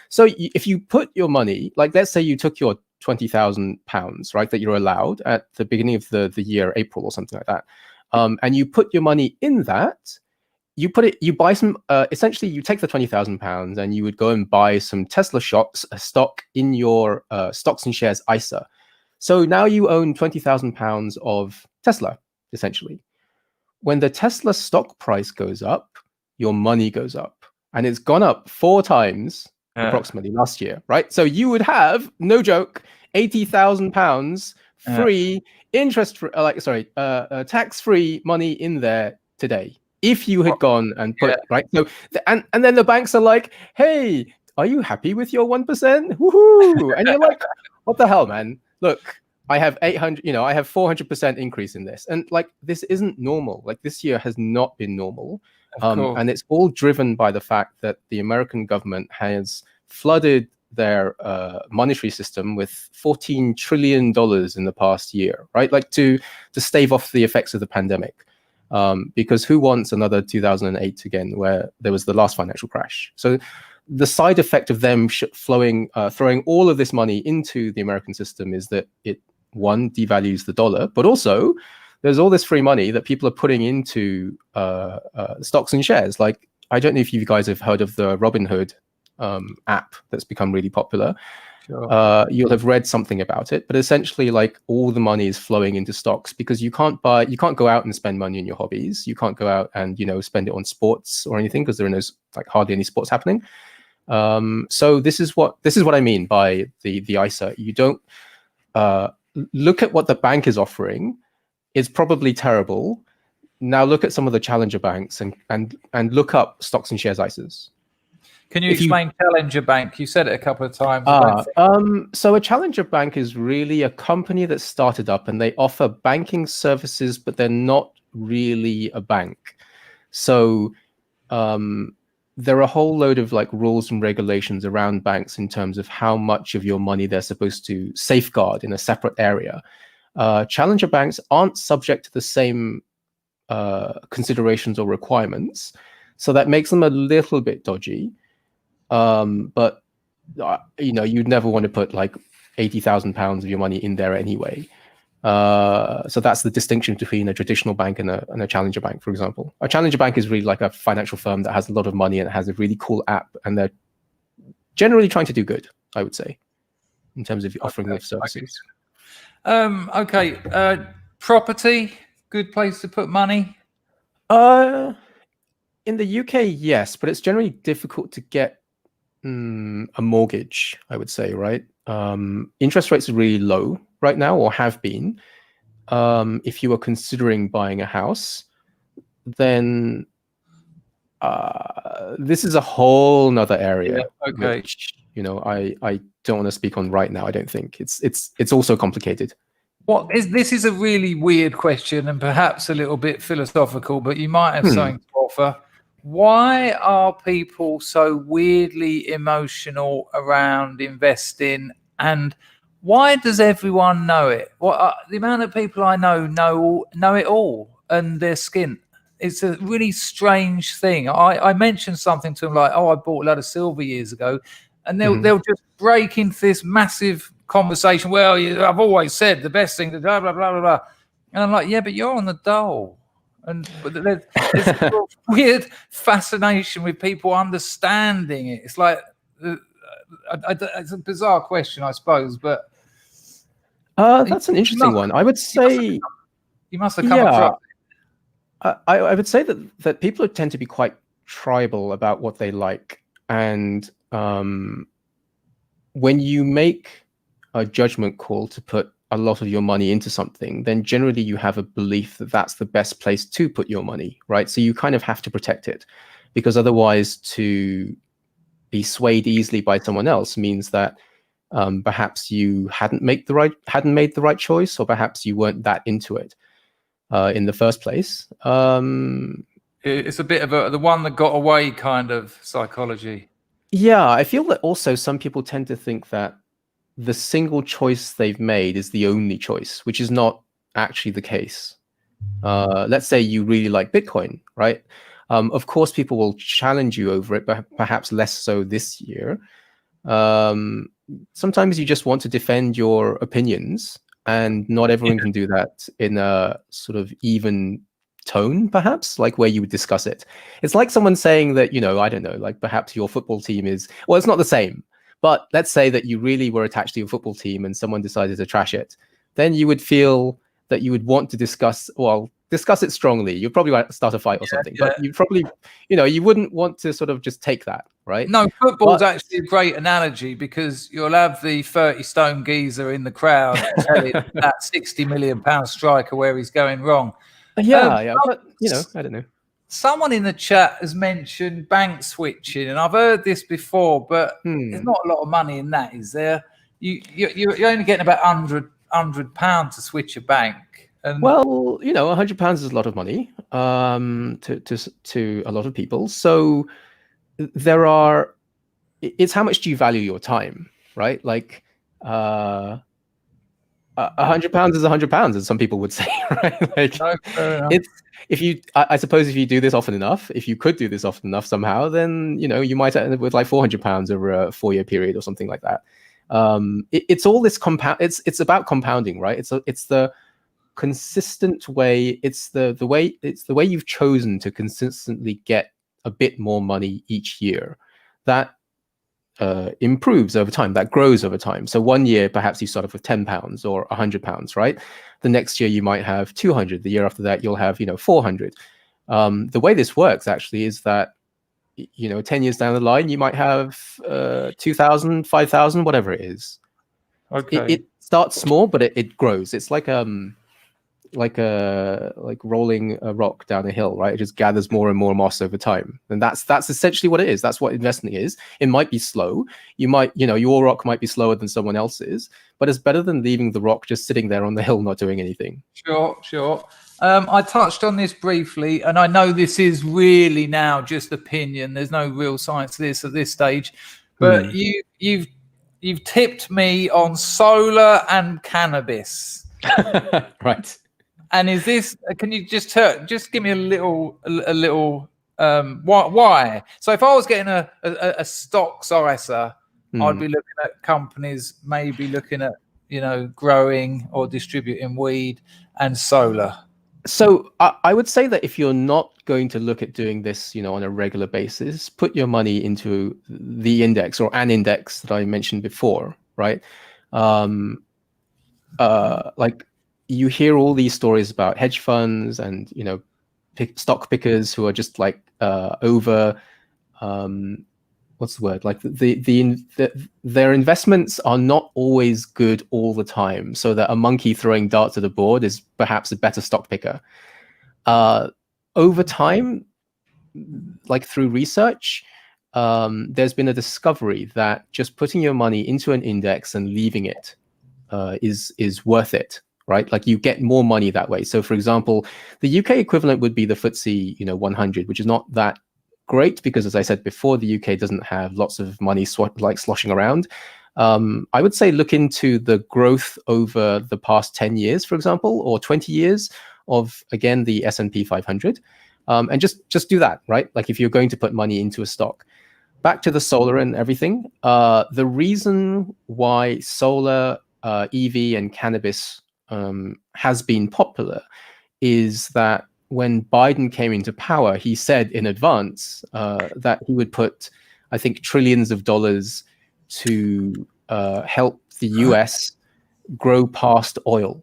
So if you put your money, like let's say you took your £20,000, right, that you're allowed at the beginning of the year, April or something like that, and you put your money in that, you buy some, essentially you take the £20,000 and you would go and buy some Tesla stock in your stocks and shares ISA. So now you own £20,000 of Tesla, essentially. When the Tesla stock price goes up, your money goes up. And it's gone up 4 times approximately last year, right? So you would have, no joke, £80,000 free tax-free money in there today. If you had gone and put right, so and then the banks are like, "Hey, are you happy with your 1%? Woohoo!" And you're like, "What the hell, man? Look, I have 800, I have 400% increase in this, and like this isn't normal. Like this year has not been normal, and it's all driven by the fact that the American government has flooded their monetary system with $14 trillion in the past year, right? Like to stave off the effects of the pandemic." Because who wants another 2008 again, where there was the last financial crash? So the side effect of them throwing all of this money into the American system is that it, one, devalues the dollar, but also there's all this free money that people are putting into stocks and shares. Like, I don't know if you guys have heard of the Robinhood app that's become really popular. Sure. You'll have read something about it, but essentially, like, all the money is flowing into stocks because you can't go out and spend money on your hobbies. You can't go out and spend it on sports or anything because there are hardly any sports happening. So this is what I mean by the ISA. You don't look at what the bank is offering. It's probably terrible. Now look at some of the challenger banks and look up stocks and shares ISAs. Can you explain Challenger Bank? You said it a couple of times. So a Challenger Bank is really a company that started up and they offer banking services, but they're not really a bank. So there are a whole load of rules and regulations around banks in terms of how much of your money they're supposed to safeguard in a separate area. Challenger banks aren't subject to the same considerations or requirements. So that makes them a little bit dodgy. But you'd never want to put £80,000 of your money in there anyway. So that's the distinction between a traditional bank and a challenger bank, for example. A challenger bank is really like a financial firm that has a lot of money and has a really cool app, and they're generally trying to do good, I would say, in terms of offering their services. Property, good place to put money? In the UK, yes, but it's generally difficult to get a mortgage, I would say, right? Interest rates are really low right now, or have been. If you are considering buying a house, then this is a whole nother area. Which, I don't want to speak on right now. I don't think it's also complicated. This is a really weird question and perhaps a little bit philosophical, but you might have something to offer. Why are people so weirdly emotional around investing, and why does everyone know it? The amount of people I know it all, and they're skint. It's a really strange thing. I mentioned something to them like, "Oh, I bought a lot of silver years ago," and they'll just break into this massive conversation. Well, I've always said the best thing to blah blah blah blah blah, and I'm like, yeah, but you're on the dole. But there's a weird fascination with people understanding it. It's like it's a bizarre question, I suppose. But that's an interesting one. I would say you must have come across. I would say that people tend to be quite tribal about what they like, and when you make a judgment call to put a lot of your money into something, then generally you have a belief that that's the best place to put your money, right? So you kind of have to protect it, because otherwise to be swayed easily by someone else means that perhaps you hadn't made the right choice, or perhaps you weren't that into it in the first place. It's a bit of the one that got away kind of psychology. Yeah, I feel that also some people tend to think that the single choice they've made is the only choice, which is not actually the case. Let's say you really like Bitcoin, right? Of course, people will challenge you over it, but perhaps less so this year. Sometimes you just want to defend your opinions, and not everyone can do that in a sort of even tone, perhaps, like where you would discuss it. It's like someone saying that, I don't know, like perhaps your football team is, well, it's not the same, but let's say that you really were attached to your football team and someone decided to trash it. Then you would feel that you would want to discuss it strongly. You'd probably start a fight or something, but you probably, you wouldn't want to sort of just take that, right? No, football's actually a great analogy, because you'll have the 30-stone geezer in the crowd telling that 60 million pound striker where he's going wrong. Yeah, but I don't know. Someone in the chat has mentioned bank switching, and I've heard this before, but there's not a lot of money in that, is there? You're only getting about £100 to switch a bank. And well, £100 is a lot of money to a lot of people. So it's how much do you value your time, right? Like £100 is £100, as some people would say, right? Like I suppose if you do this often enough, if you could do this often enough somehow, then you might end up with like £400 over a 4-year period or something like that. It's all this compound. It's about compounding, right? It's the consistent way. It's the way you've chosen to consistently get a bit more money each year that improves over time, that grows over time. So one year perhaps you start off with £10 or £100, right? The next year you might have 200. The year after that you'll have 400. The way this works actually is that 10 years down the line you might have 2,000, 5,000, whatever it is. Okay. It starts small, but it grows. It's like rolling a rock down a hill, right? It just gathers more and more moss over time, and that's essentially what it is. That's what investing is. It might be slow. You might, your rock might be slower than someone else's, but it's better than leaving the rock just sitting there on the hill not doing anything. Sure. I touched on this briefly, and I know this is really now just opinion. There's no real science to this at this stage, but you've tipped me on solar and cannabis. Right. And is this? Can you just give me a little why? So if I was getting a stocks ISA, I'd be looking at companies maybe looking at growing or distributing weed and solar. So I would say that if you're not going to look at doing this, on a regular basis, put your money into the index or an index that I mentioned before, right? Like you hear all these stories about hedge funds and stock pickers who are just like over what's the word? Like their investments are not always good all the time, so that a monkey throwing darts at a board is perhaps a better stock picker. Over time, like through research, there's been a discovery that just putting your money into an index and leaving it is worth it, right? Like you get more money that way. So for example, the UK equivalent would be the FTSE 100, which is not that great because, as I said before, the UK doesn't have lots of money sloshing around. I would say look into the growth over the past 10 years, for example, or 20 years of, again, the S&P 500. And just do that, right? Like if you're going to put money into a stock. Back to the solar and everything. The reason why solar, EV, and cannabis has been popular is that when Biden came into power, he said in advance that he would put, I think, trillions of dollars to help the US grow past oil.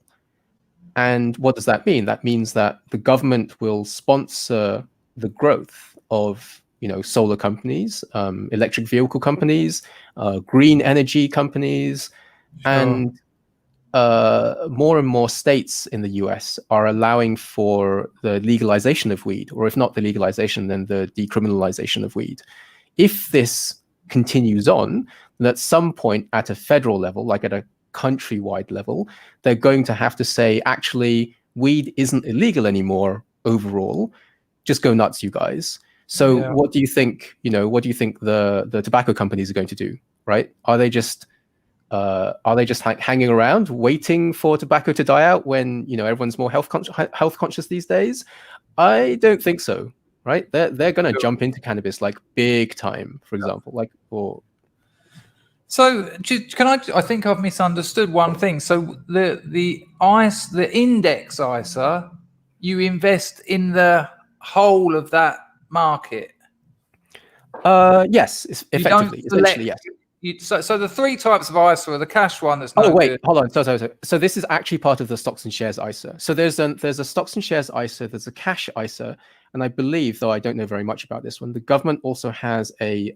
And what does that mean? That means that the government will sponsor the growth of solar companies, electric vehicle companies, green energy companies, and more and more states in the US are allowing for the legalization of weed, or if not the legalization, then the decriminalization of weed. If this continues on, then at some point at a federal level, like at a countrywide level, they're going to have to say, actually, weed isn't illegal anymore overall. Just go nuts, you guys. So what do you think, what do you think the tobacco companies are going to do, right? Are they just hanging around waiting for tobacco to die out when everyone's more health conscious these days? I don't think so, right? They're going to jump into cannabis like big time, for example, So can I think I've misunderstood one thing. So the index ISA, you invest in the whole of that market. Yes, effectively, essentially, yes. So the three types of ISA are the cash one that's hold on. So this is actually part of the stocks and shares ISA. So there's a stocks and shares ISA, there's a cash ISA, and I believe, though I don't know very much about this one, the government also has a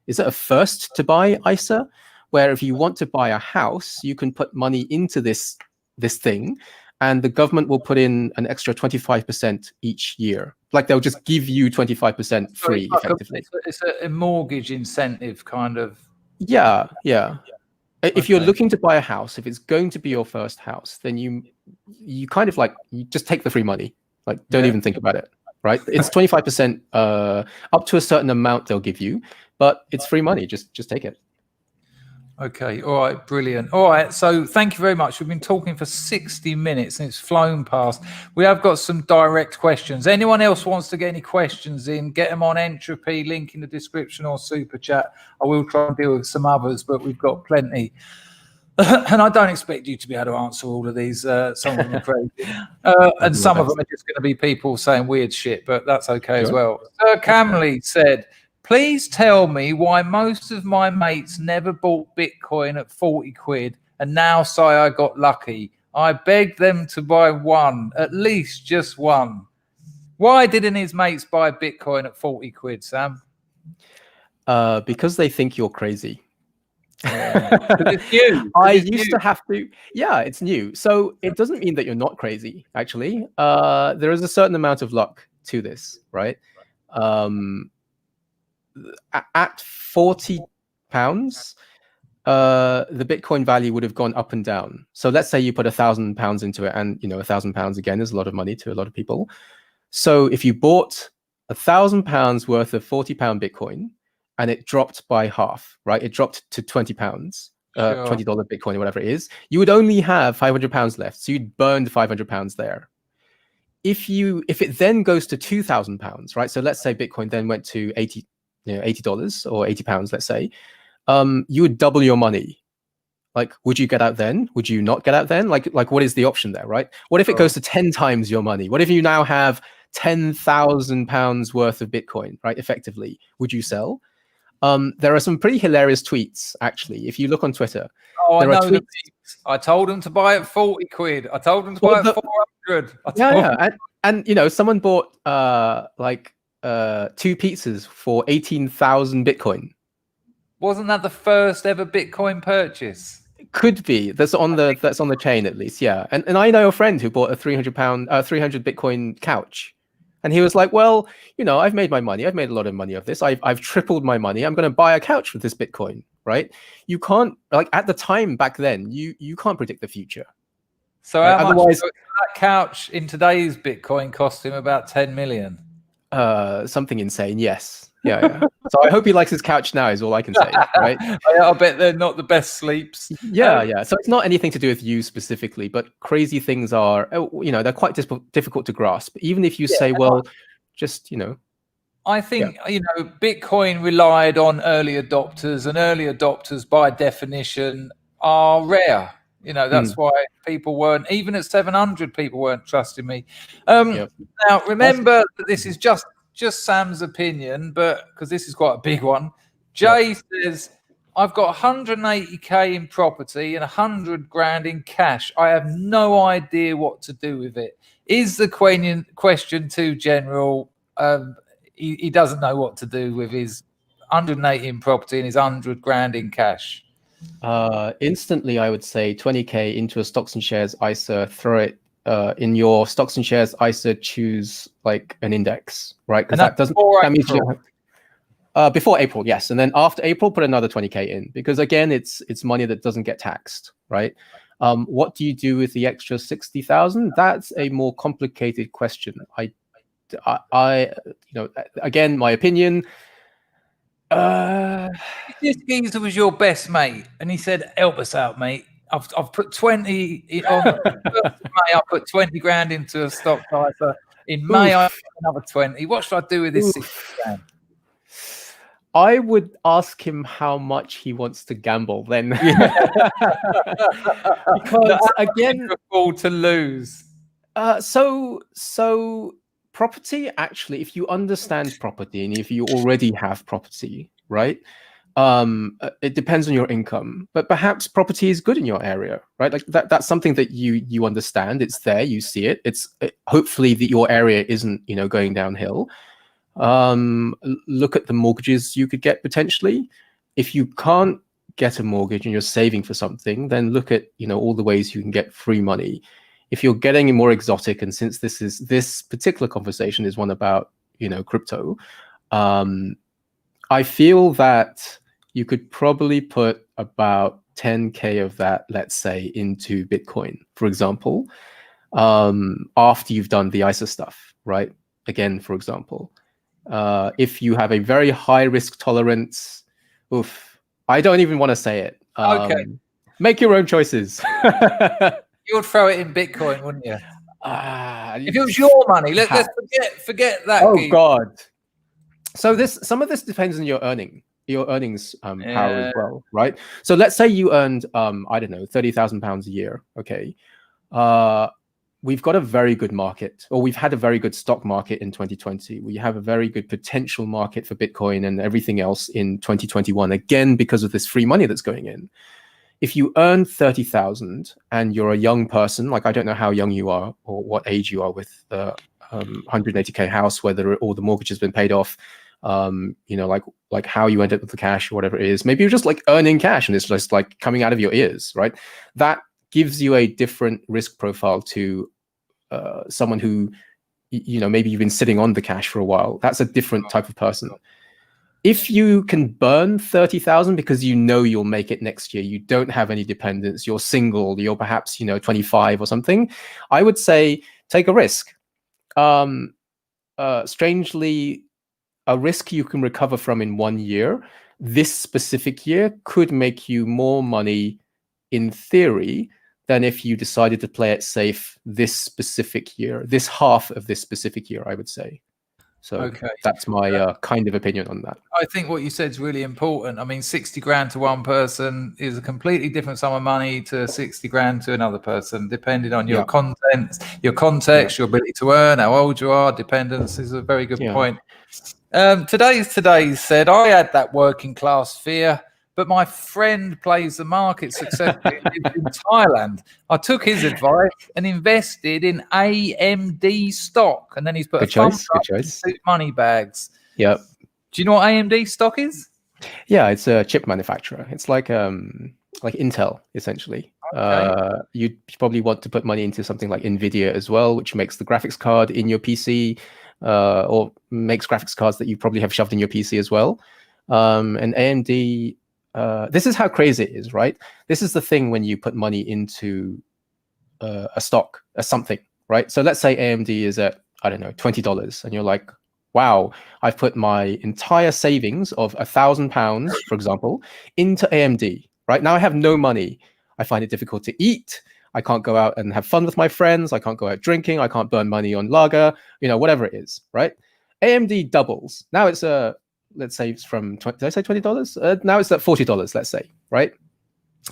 is it a first to buy ISA, where if you want to buy a house, you can put money into this thing, and the government will put in an extra 25% each year. Like they'll just give you 25% free, effectively. It's a mortgage incentive kind of. Yeah. If you're looking to buy a house, if it's going to be your first house, then you kind of you just take the free money. Like don't even think about it, right? It's 25% up to a certain amount they'll give you, but it's free money. Just take it. Okay. All right. Brilliant. All right. So thank you very much. We've been talking for 60 minutes and it's flown past. We have got some direct questions. Anyone else wants to get any questions in, get them on Entropy, link in the description or super chat. I will try and deal with some others, but we've got plenty. And I don't expect you to be able to answer all of these. Some of them are crazy. And some of them are just going to be people saying weird shit, but that's okay as well. Sir Camley said, please tell me why most of my mates never bought Bitcoin at 40 quid and now say I got lucky. I begged them to buy one, at least just one. Why didn't his mates buy Bitcoin at 40 quid, Sam? Because they think you're crazy. It's new. Used to have to. Yeah, it's new. So it doesn't mean that you're not crazy, actually. There is a certain amount of luck to this, right? At 40 pounds, the Bitcoin value would have gone up and down. So let's say you put £1,000 into it, and £1,000 again is a lot of money to a lot of people. So if you bought £1,000 worth of £40 Bitcoin and it dropped by half, right? It dropped to £20, $20 Bitcoin or whatever it is, you would only have £500 left. So you'd burned £500 there. If it then goes to £2,000, right? So let's say Bitcoin then went to $80 or £80, let's say, you would double your money. Like, would you get out then? Would you not get out then? Like what is the option there, right? What if it goes to 10 times your money? What if you now have £10,000 worth of Bitcoin, right? Effectively, would you sell? There are some pretty hilarious tweets, actually. If you look on Twitter, there are tweets. I told him to buy it 40 quid. I told him to buy it 400. And someone bought 2 pizzas for 18,000 Bitcoin. Wasn't that the first ever Bitcoin purchase? It could be. That's on the chain at least, yeah. And I know a friend who bought a 300 Bitcoin couch, and he was like, "Well, I've made my money. I've made a lot of money of this. I've tripled my money. I'm going to buy a couch with this Bitcoin." Right? You can't, at the time back then, you can't predict the future. So right? How much that couch in today's Bitcoin cost him? About 10 million. Something insane, yes. Yeah. So I hope he likes his couch now, is all I can say, right? I bet they're not the best sleeps. Yeah. So it's not anything to do with you specifically, but crazy things are, they're quite difficult to grasp. Even if you say, well, just, I think, Bitcoin relied on early adopters, and early adopters by definition are rare. That's why people weren't, even at 700, people weren't trusting me. Now, remember that this is just Sam's opinion, but because this is quite a big one. Jay says, I've got 180k in property and 100 grand in cash. I have no idea what to do with it. Is the question too general? he doesn't know what to do with his 180 in property and his 100 grand in cash? Instantly, I would say 20K into a stocks and shares ISA, throw it in your stocks and shares ISA, choose like an index, right? Because that doesn't, that means you don't have, before April, yes. And then after April, put another 20K in, because again, it's money that doesn't get taxed, right? What do you do with the extra 60,000? That's a more complicated question. I, again, my opinion, this geezer was your best mate, and he said, "Help us out, mate. I've put 20 on May. I put 20 grand into a stock ISA. In May, I put another 20. What should I do with this 60 grand?" I would ask him how much he wants to gamble then. Because again, to lose. So property, actually, if you understand property and if you already have property, right? It depends on your income, but perhaps property is good in your area, right? Like that's something that you understand. It's there, you see it. Hopefully that your area isn't, going downhill. Look at the mortgages you could get potentially. If you can't get a mortgage and you're saving for something, then look at all the ways you can get free money. If you're getting more exotic, and since this particular conversation is one about crypto, I feel that you could probably put about 10K of that, let's say, into Bitcoin, for example, after you've done the ISA stuff, right? Again, for example. If you have a very high risk tolerance, I don't even want to say it. Okay. Make your own choices. You would throw it in Bitcoin, wouldn't you? If it was your money, let's forget that. Oh God. So some of this depends on your earnings power as well, right? So let's say you earned I don't know, £30,000 a year. Okay. We've got a very good market, or we've had a very good stock market in 2020. We have a very good potential market for Bitcoin and everything else in 2021, again, because of this free money that's going in. If you earn 30,000 and you're a young person, like I don't know how young you are or what age you are with the 180K house, whether all the mortgage has been paid off, like how you end up with the cash or whatever it is. Maybe you're just like earning cash and it's just like coming out of your ears, right? That gives you a different risk profile to someone who, maybe you've been sitting on the cash for a while. That's a different type of person. If you can burn 30,000 because you'll make it next year, you don't have any dependents, you're single, you're perhaps 25 or something, I would say take a risk. Strangely, a risk you can recover from in 1 year, this specific year, could make you more money in theory than if you decided to play it safe this specific year, this half of this specific year, I would say. So that's my kind of opinion on that. I think what you said is really important. I mean, 60 grand to one person is a completely different sum of money to 60 grand to another person, depending on your content, your context, your ability to earn, how old you are. Dependence is a very good point. Today's said, I had that working class fear, but my friend plays the market successfully in Thailand. I took his advice and invested in AMD stock. And then he's put a thumbs up in 2 money bags. Yep. Do you know what AMD stock is? Yeah, it's a chip manufacturer. It's like Intel, essentially. Okay. You'd probably want to put money into something like NVIDIA as well, which makes the graphics card in your PC, or makes graphics cards that you probably have shoved in your PC as well. And AMD... this is how crazy it is, right? This is the thing when you put money into a stock, something, right? So let's say AMD is at, I don't know, $20, and you're like, wow, I've put my entire savings of £1,000, for example, into AMD, right? Now I have no money. I find it difficult to eat. I can't go out and have fun with my friends. I can't go out drinking. I can't burn money on lager, whatever it is, right? AMD doubles. Now it's let's say it's from, did I say $20? Now it's at $40, let's say, right?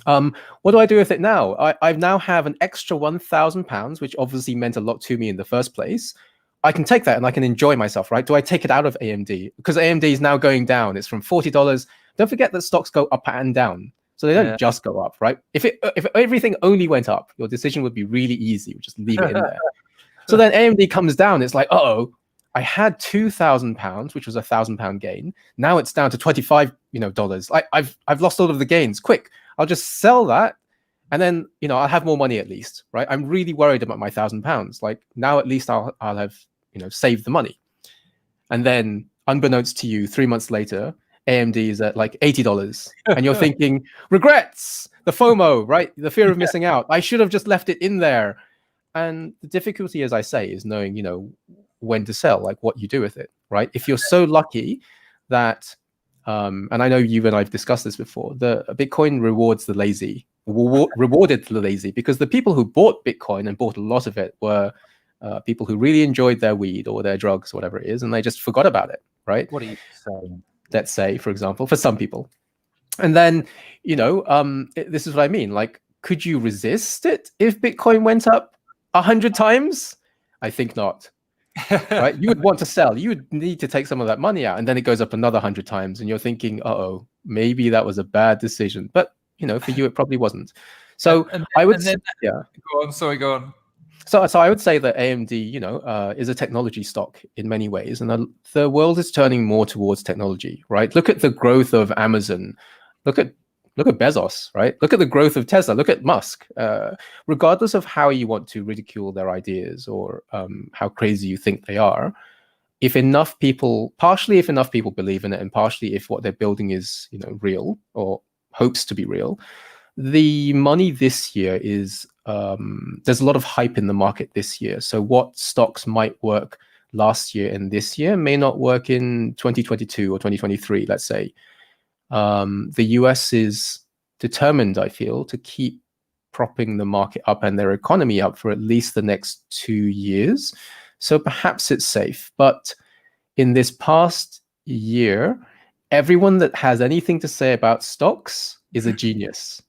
What do I do with it now? I now have an extra £1,000, which obviously meant a lot to me in the first place. I can take that and I can enjoy myself, right? Do I take it out of AMD? Because AMD is now going down. It's from $40. Don't forget that stocks go up and down. So they don't just go up, right? If everything only went up, your decision would be really easy. You just leave it in there. So then AMD comes down. It's like, uh-oh, I had £2,000, which was £1,000 gain. Now it's down to $25, dollars. I've lost all of the gains. Quick, I'll just sell that, and then I'll have more money at least, right? I'm really worried about my £1,000. Like now at least I'll have saved the money. And then unbeknownst to you, 3 months later, AMD is at like $80, and you're thinking regrets, the FOMO, right? The fear of missing out. I should have just left it in there. And the difficulty, as I say, is knowing when to sell, like what you do with it, right? If you're so lucky that, and I know you and I've discussed this before, the Bitcoin rewards the lazy, rewarded the lazy, because the people who bought Bitcoin and bought a lot of it were people who really enjoyed their weed or their drugs or whatever it is, and they just forgot about it, right? What are you saying? Let's say, for example, for some people. And then, this is what I mean. Like, could you resist it if Bitcoin went up 100 times? I think not. Right? You would want to sell. You would need to take some of that money out, and then it goes up another 100 times, and you're thinking, uh-oh, maybe that was a bad decision. But for you, it probably wasn't. So I would say, yeah. Go on. Sorry, go on. So I would say that AMD, is a technology stock in many ways, and the world is turning more towards technology, right? Look at the growth of Amazon. Look at Bezos, right? Look at the growth of Tesla. Look at Musk. Regardless of how you want to ridicule their ideas or how crazy you think they are, if enough people believe in it, and partially if what they're building is real or hopes to be real, the money this year is there's a lot of hype in the market this year. So what stocks might work last year and this year may not work in 2022 or 2023, let's say. The US is determined, I feel, to keep propping the market up and their economy up for at least the next 2 years. So perhaps it's safe. But in this past year, everyone that has anything to say about stocks is a genius.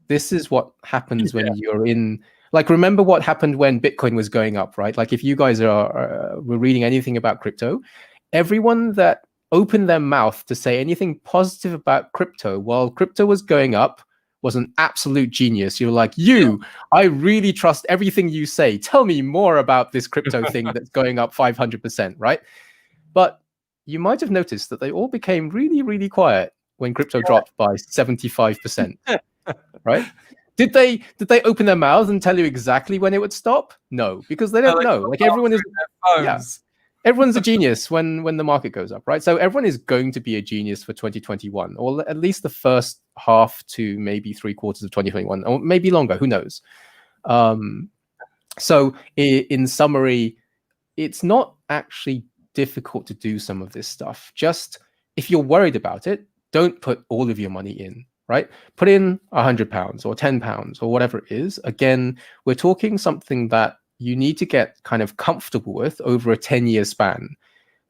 This is what happens when you're in, like, remember what happened when Bitcoin was going up, right? Like, if you guys were reading anything about crypto, everyone that opened their mouth to say anything positive about crypto while crypto was going up was an absolute genius. You're like, I really trust everything you say. Tell me more about this crypto thing that's going up 500%, right? But you might have noticed that they all became really, really quiet when crypto dropped by 75%. Right? Did they open their mouths and tell you exactly when it would stop? No, because they don't know. Like, everyone is, everyone's a genius when the market goes up, right? So everyone is going to be a genius for 2021, or at least the first half to maybe 3/4 of 2021, or maybe longer. Who knows? So in summary, it's not actually difficult to do some of this stuff. Just if you're worried about it, don't put all of your money in. Right? Put in £100 or £10 or whatever it is. Again, we're talking something that you need to get kind of comfortable with over a 10-year span.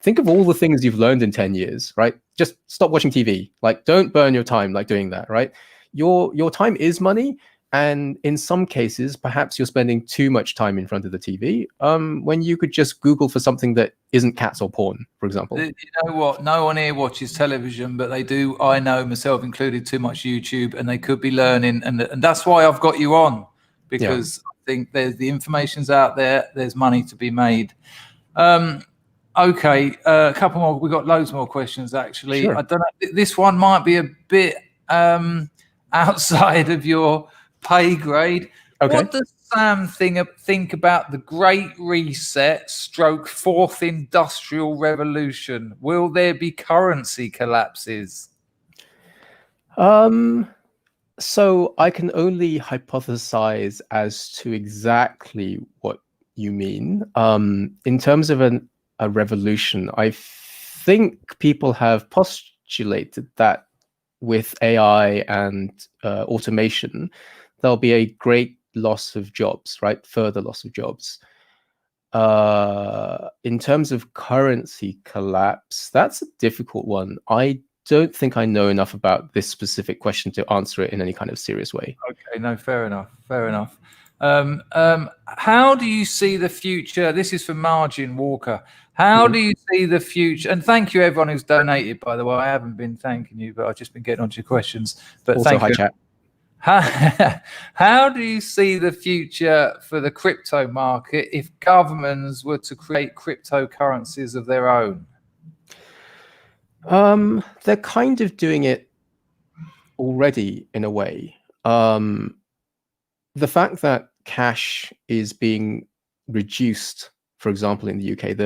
Think of all the things you've learned in 10 years, right? Just stop watching TV. Like, don't burn your time like doing that, right? Your time is money. And in some cases, perhaps you're spending too much time in front of the TV when you could just Google for something that isn't cats or porn, for example. You know what? No one here watches television, but they do, I know, myself included, too much YouTube, and they could be learning. And that's why I've got you on, because I think the information's out there. There's money to be made. Okay, a couple more. We've got loads more questions, actually. Sure. I don't know. This one might be a bit outside of your pay grade. Okay. What does Sam think about the Great Reset / Fourth Industrial Revolution? Will there be currency collapses? So I can only hypothesize as to exactly what you mean. In terms of a revolution, I think people have postulated that with AI and automation, there'll be a great loss of jobs, right? Further loss of jobs. In terms of currency collapse, that's a difficult one. I don't think I know enough about this specific question to answer it in any kind of serious way. Okay, no, fair enough. Fair enough. How do you see the future? This is from Margin Walker. How do you see the future? And thank you, everyone who's donated, by the way. I haven't been thanking you, but I've just been getting onto your questions. But also, thank hi, you. chat. How do you see the future for the crypto market if governments were to create cryptocurrencies of their own? They're kind of doing it already in a way. The fact that cash is being reduced, for example, in the UK,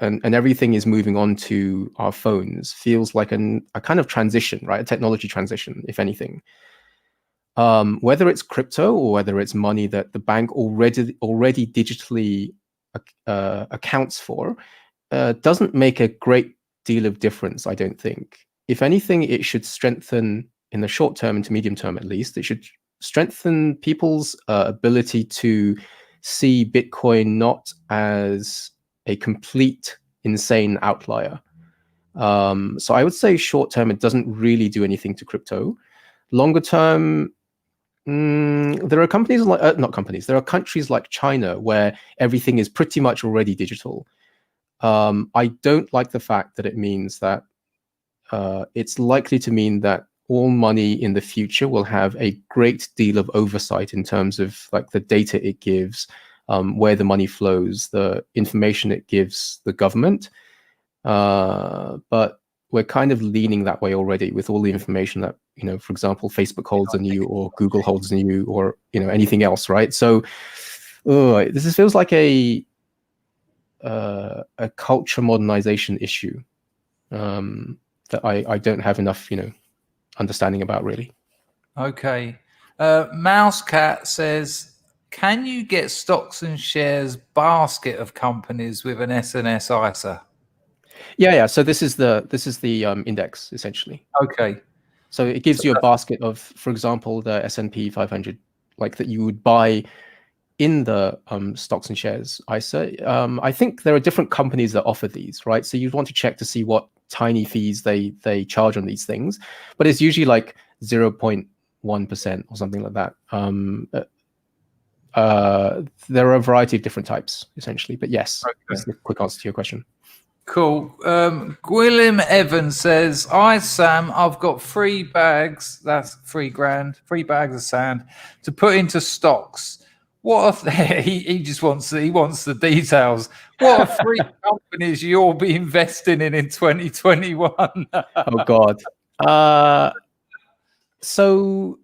and everything is moving on to our phones feels like a kind of transition, right? A technology transition, if anything. Whether it's crypto or whether it's money that the bank already digitally accounts for, doesn't make a great deal of difference, I don't think. If anything, it should strengthen, in the short term and to medium term at least, it should strengthen people's ability to see Bitcoin not as a complete insane outlier. So I would say short term, it doesn't really do anything to crypto. Longer term, there are companies like not companies. There are countries like China where everything is pretty much already digital. I don't like the fact that it means that it's likely to mean that all money in the future will have a great deal of oversight in terms of like the data it gives, where the money flows, the information it gives the government. But we're kind of leaning that way already with all the information that, for example, Facebook holds on you or Google holds on you or, anything else, right? So this feels like a culture modernization issue that I don't have enough, understanding about really. Okay. Mousecat says, can you get stocks and shares basket of companies with an SNS ISA? Yeah. So this is the index essentially. Okay. So it gives you a basket of, for example, the S&P 500, like that you would buy in the stocks and shares ISA. I think there are different companies that offer these, right? So you'd want to check to see what tiny fees they charge on these things, but it's usually like 0.1% or something like that. There are a variety of different types essentially, but yes, that's the quick answer to your question. Cool. Gwilym Evans says, "Hi Sam, I've got 3 bags. That's $3,000. 3 bags of sand to put into stocks. What are he just wants the details. What are 3 companies you'll be investing in 2021?" Oh God. So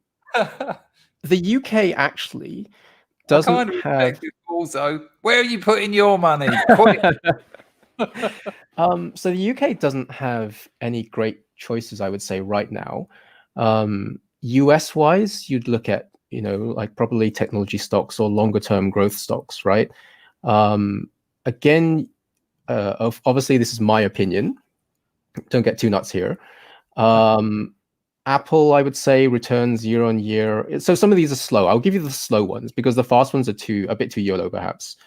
the UK actually doesn't have. Also, where are you putting your money? Quick. So the UK doesn't have any great choices, I would say, right now. US wise, you'd look at, like probably technology stocks or longer term growth stocks, right? Again, obviously this is my opinion. Don't get too nuts here. Apple, I would say, returns year on year. So some of these are slow. I'll give you the slow ones because the fast ones are a bit too YOLO, perhaps.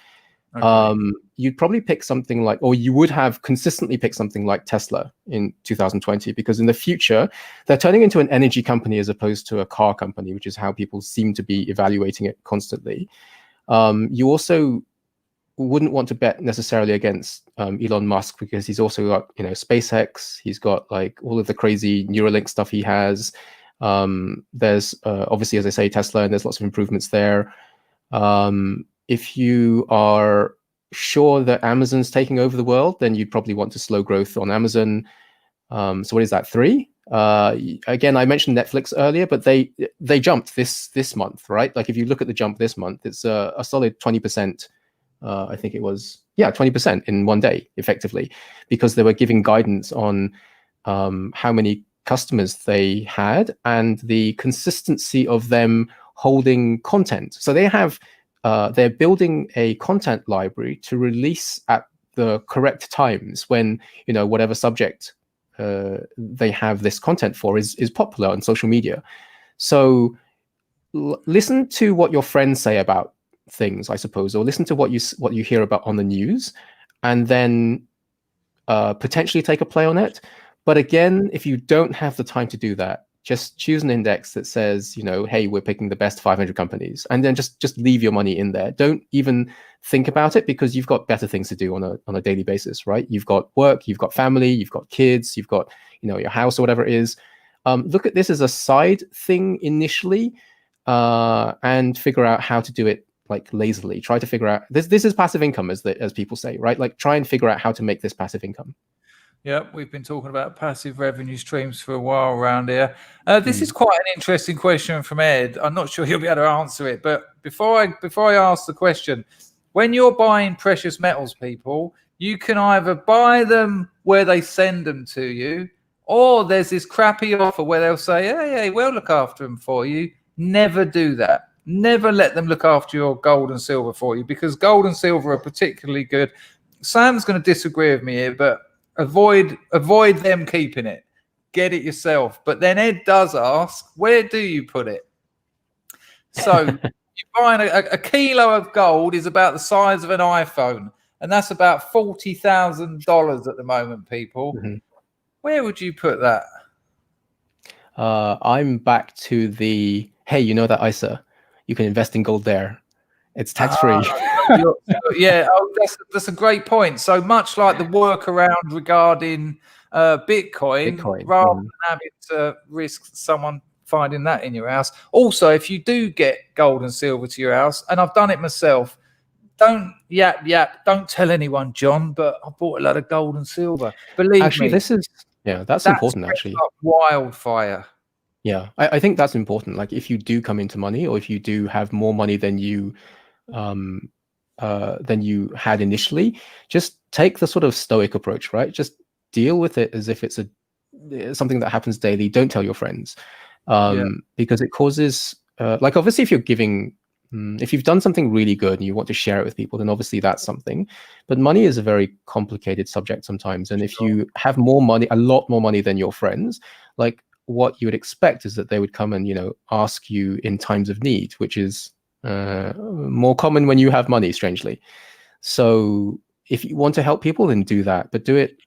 Okay. You'd probably pick something like, or you would have consistently picked something like Tesla in 2020, because in the future, they're turning into an energy company as opposed to a car company, which is how people seem to be evaluating it constantly. You also wouldn't want to bet necessarily against Elon Musk because he's also got, SpaceX. He's got like all of the crazy Neuralink stuff he has. There's obviously, as I say, Tesla, and there's lots of improvements there. If you are sure that Amazon's taking over the world, then you'd probably want to slow growth on Amazon. So what is that, 3? Again, I mentioned Netflix earlier, but they jumped this month, right? Like if you look at the jump this month, it's a solid 20%. I think it was, 20% in one day, effectively, because they were giving guidance on how many customers they had and the consistency of them holding content. So they have, they're building a content library to release at the correct times when, whatever subject they have this content for is popular on social media. So listen to what your friends say about things, I suppose, or listen to what you hear about on the news, and then potentially take a play on it. But again, if you don't have the time to do that, just choose an index that says, hey, we're picking the best 500 companies, and then just leave your money in there. Don't even think about it, because you've got better things to do on a daily basis, right? You've got work, you've got family, you've got kids, you've got your house or whatever it is. look at this as a side thing initially, and figure out how to do it like lazily. Try to figure out this is passive income, as people say, right? Like try and figure out how to make this passive income. Yep, we've been talking about passive revenue streams for a while around here. This is quite an interesting question from Ed. I'm not sure he'll be able to answer it, but before I ask the question, when you're buying precious metals, people, you can either buy them where they send them to you, or there's this crappy offer where they'll say, hey, we'll look after them for you. Never do that. Never let them look after your gold and silver for you, because gold and silver are particularly good. Sam's going to disagree with me here, but avoid them keeping it. Get it yourself. But then Ed does ask, where do you put it? So you're buying a kilo of gold is about the size of an iPhone, and that's about $40,000 at the moment, people. Where would you put that? I'm back to the, hey, you know that ISA? You can invest in gold there. It's tax-free. Yeah, that's a great point. So much like the workaround regarding Bitcoin, rather than having to risk someone finding that in your house. Also, if you do get gold and silver to your house, and I've done it myself, don't don't tell anyone, John, but I bought a lot of gold and silver. Believe me, that's important actually. Wildfire. Yeah, I think that's important. Like if you do come into money, or if you do have more money than you had initially, just take the sort of stoic approach, right? Just deal with it as if it's something that happens daily. Don't tell your friends, because it causes like obviously if you're giving, if you've done something really good and you want to share it with people, then obviously that's something. But money is a very complicated subject sometimes, and if you have more money, a lot more money than your friends, like what you would expect is that they would come and ask you in times of need, which is more common when you have money, strangely. So if you want to help people, then do that, but do it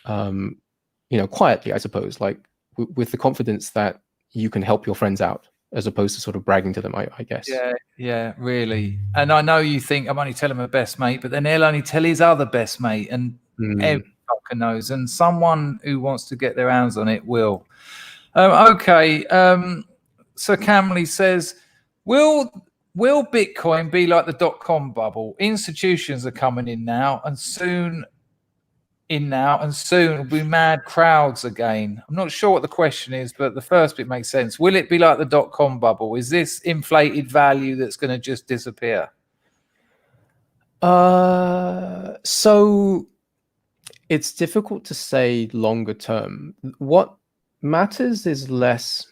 quietly, I suppose, like with the confidence that you can help your friends out, as opposed to sort of bragging to them, I guess. Yeah, really. And I know you think I'm only telling my best mate, but then he'll only tell his other best mate, and every fucker knows, and someone who wants to get their hands on it will. Okay. So Camley says, will Bitcoin be like the .com bubble? Institutions are coming in now, and soon will be mad crowds again. I'm not sure what the question is, but the first bit makes sense. Will it be like the .com bubble? Is this inflated value that's going to just disappear? So it's difficult to say longer term. What matters is less.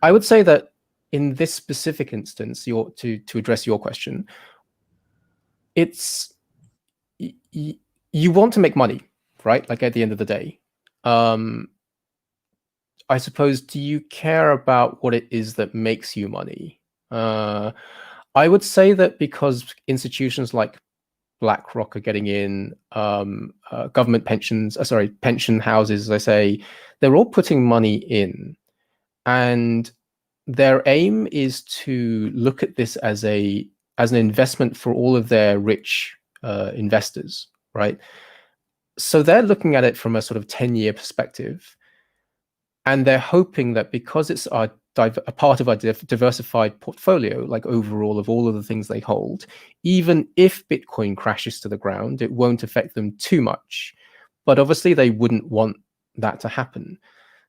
I would say that in this specific instance, to address your question, it's you want to make money, right? Like at the end of the day, I suppose, do you care about what it is that makes you money? I would say that because institutions like BlackRock are getting in, government pension houses, as I say, they're all putting money in, and their aim is to look at this as an investment for all of their rich investors, right? So they're looking at it from a sort of 10-year perspective, and they're hoping that because it's a part of our diversified portfolio, like overall of all of the things they hold, even if Bitcoin crashes to the ground, it won't affect them too much. But obviously they wouldn't want that to happen.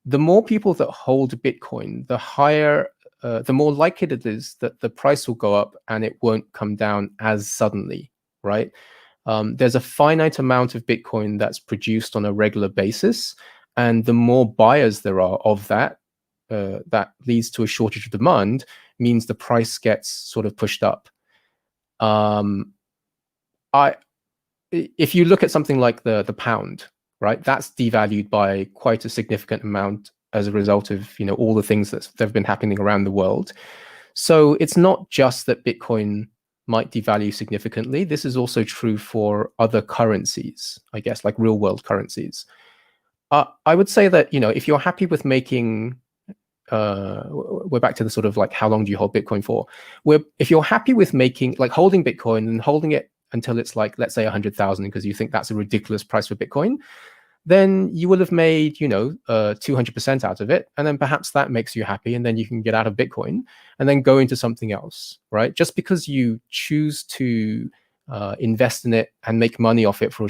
The more people that hold Bitcoin, the higher, the more likely it is that the price will go up and it won't come down as suddenly, right? There's a finite amount of Bitcoin that's produced on a regular basis, and the more buyers there are of that, that leads to a shortage of demand, means the price gets sort of pushed up. If you look at something like the pound, right, that's devalued by quite a significant amount as a result of all the things that have been happening around the world. So it's not just that Bitcoin might devalue significantly. This is also true for other currencies, I guess, like real world currencies. I would say that if you're happy with making, we're back to the sort of like how long do you hold Bitcoin for? If you're happy with making, like holding Bitcoin and holding it until it's like, let's say 100,000, because you think that's a ridiculous price for Bitcoin, then you will have made, 200% out of it. And then perhaps that makes you happy. And then you can get out of Bitcoin and then go into something else, right? Just because you choose to invest in it and make money off it for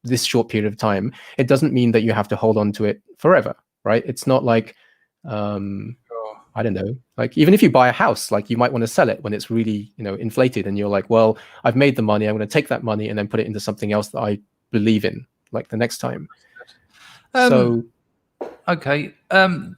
this short period of time, it doesn't mean that you have to hold on to it forever, right? It's not like, I don't know, like even if you buy a house, like you might want to sell it when it's really, inflated, and you're like, well, I've made the money, I'm going to take that money and then put it into something else that I believe in, like the next time. Okay.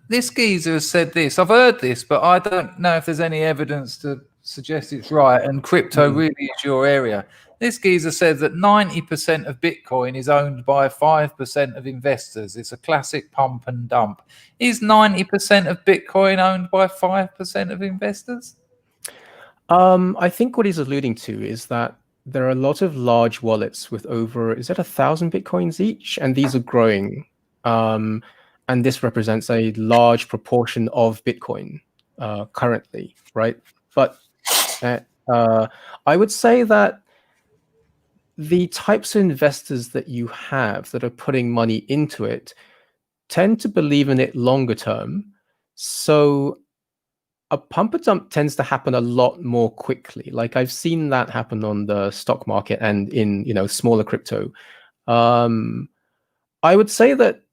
This geezer has said this. I've heard this, but I don't know if there's any evidence to suggest it's right. And crypto really is your area. This geezer said that 90% of Bitcoin is owned by 5% of investors. It's a classic pump and dump. Is 90% of Bitcoin owned by 5% of investors? I think what he's alluding to is that there are a lot of large wallets with over, is that 1,000 Bitcoins each? And these are growing. And this represents a large proportion of Bitcoin currently, right? But I would say that the types of investors that you have that are putting money into it tend to believe in it longer term. So a pump and dump tends to happen a lot more quickly. Like I've seen that happen on the stock market and in, smaller crypto. I would say that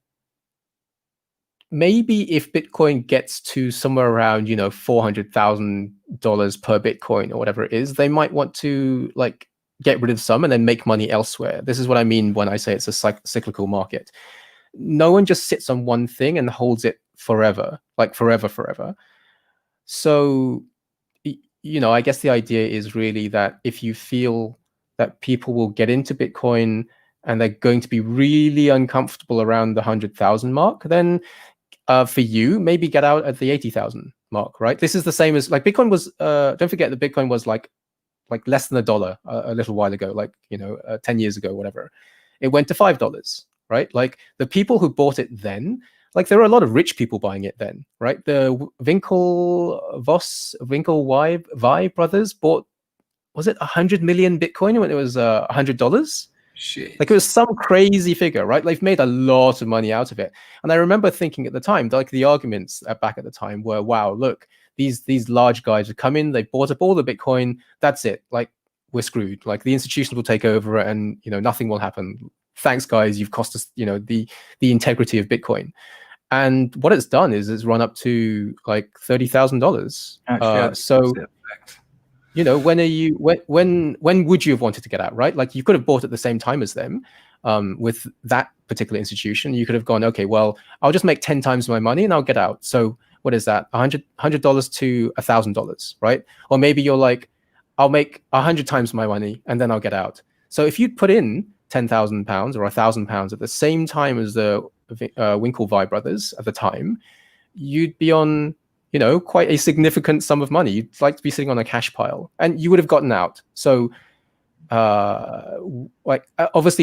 maybe if Bitcoin gets to somewhere around, $400,000 per Bitcoin or whatever it is, they might want to like get rid of some and then make money elsewhere. This is what I mean when I say it's a cyclical market. No one just sits on one thing and holds it forever, like forever. So, I guess the idea is really that if you feel that people will get into Bitcoin and they're going to be really uncomfortable around the 100,000 mark, then for you, maybe get out at the 80,000 mark, right? This is the same as like Bitcoin was, don't forget that Bitcoin was like less than $1 a little while ago, 10 years ago, whatever. It went to $5, right? Like the people who bought it then, like there were a lot of rich people buying it then, right? The Winklevi brothers bought, was it 100 million Bitcoin when it was $100? Shit. Like it was some crazy figure, right? They've made a lot of money out of it. And I remember thinking at the time, like the arguments back at the time were, wow, look, these large guys have come in, they bought up all the Bitcoin, that's it. Like we're screwed. Like the institutions will take over and, nothing will happen. Thanks guys, you've cost us, the integrity of Bitcoin. And what it's done is it's run up to like $30,000. So when would you have wanted to get out, right? Like you could have bought at the same time as them with that particular institution. You could have gone, okay, well, I'll just make 10 times my money and I'll get out. So what is that? $100 to $1,000, right? Or maybe you're like, I'll make 100 times my money and then I'll get out. So if you'd put in £10,000 or £1,000 at the same time as the Winklevi brothers at the time, you'd be on, quite a significant sum of money. You'd like to be sitting on a cash pile and you would have gotten out. So obviously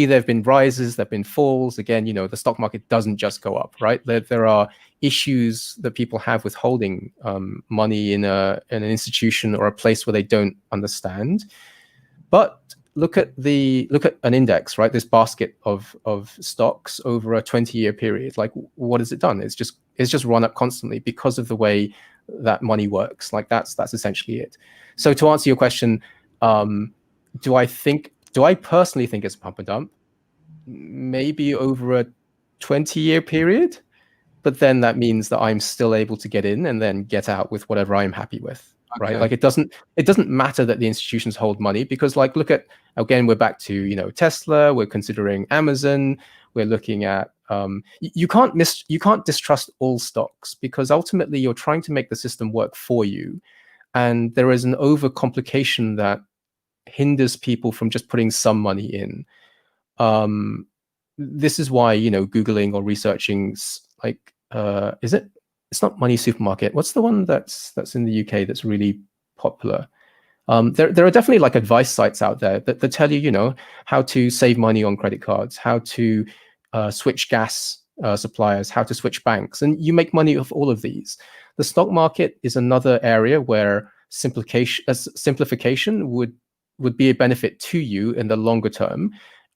there have been rises, there have been falls. Again, the stock market doesn't just go up, right? There are issues that people have with holding money in an institution or a place where they don't understand. But look at an index, right? This basket of stocks over a 20-year period. Like, what has it done? It's just run up constantly because of the way that money works. Like that's essentially it. So to answer your question, do I personally think it's a pump and dump? Maybe over a 20-year period, but then that means that I'm still able to get in and then get out with whatever I'm happy with. Okay. Right? Like it doesn't matter that the institutions hold money because like look at, again, we're back to Tesla, we're considering Amazon, we're looking at you can't distrust all stocks because ultimately you're trying to make the system work for you, and there is an overcomplication that hinders people from just putting some money in. This is why Googling or researching like it's not Money Supermarket. What's the one that's in the UK that's really popular? There are definitely like advice sites out there that tell you, how to save money on credit cards, how to switch gas suppliers, how to switch banks, and you make money off all of these. The stock market is another area where simplification would be a benefit to you in the longer term.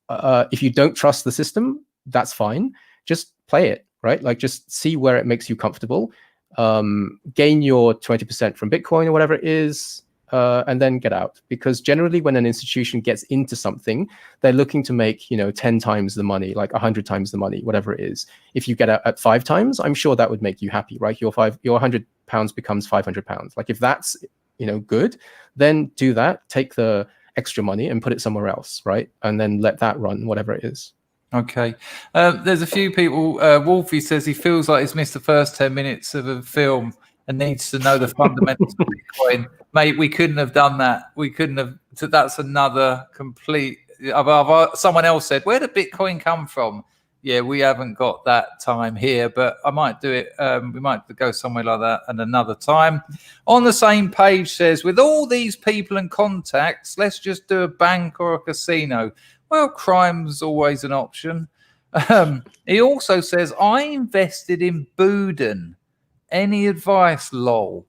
If you don't trust the system, that's fine. Just play it, right? Like just see where it makes you comfortable. Gain your 20% from Bitcoin or whatever it is, and then get out. Because generally when an institution gets into something, they're looking to make, 10 times the money, like 100 times the money, whatever it is. If you get out at 5 times, I'm sure that would make you happy, right? Your £100 becomes £500. Like if that's, good, then do that, take the extra money and put it somewhere else, right? And then let that run, whatever it is. Okay. There's a few people. Wolfie says he feels like he's missed the first 10 minutes of a film and needs to know the fundamentals of Bitcoin. Mate, we couldn't have done that. We couldn't have. So that's another complete. Someone else said, where did Bitcoin come from? Yeah, we haven't got that time here, but I might do it. We might go somewhere like that at another time. On the same page says, with all these people and contacts, let's just do a bank or a casino. Well, crime's always an option. He also says, I invested in Boudin. Any advice, lol?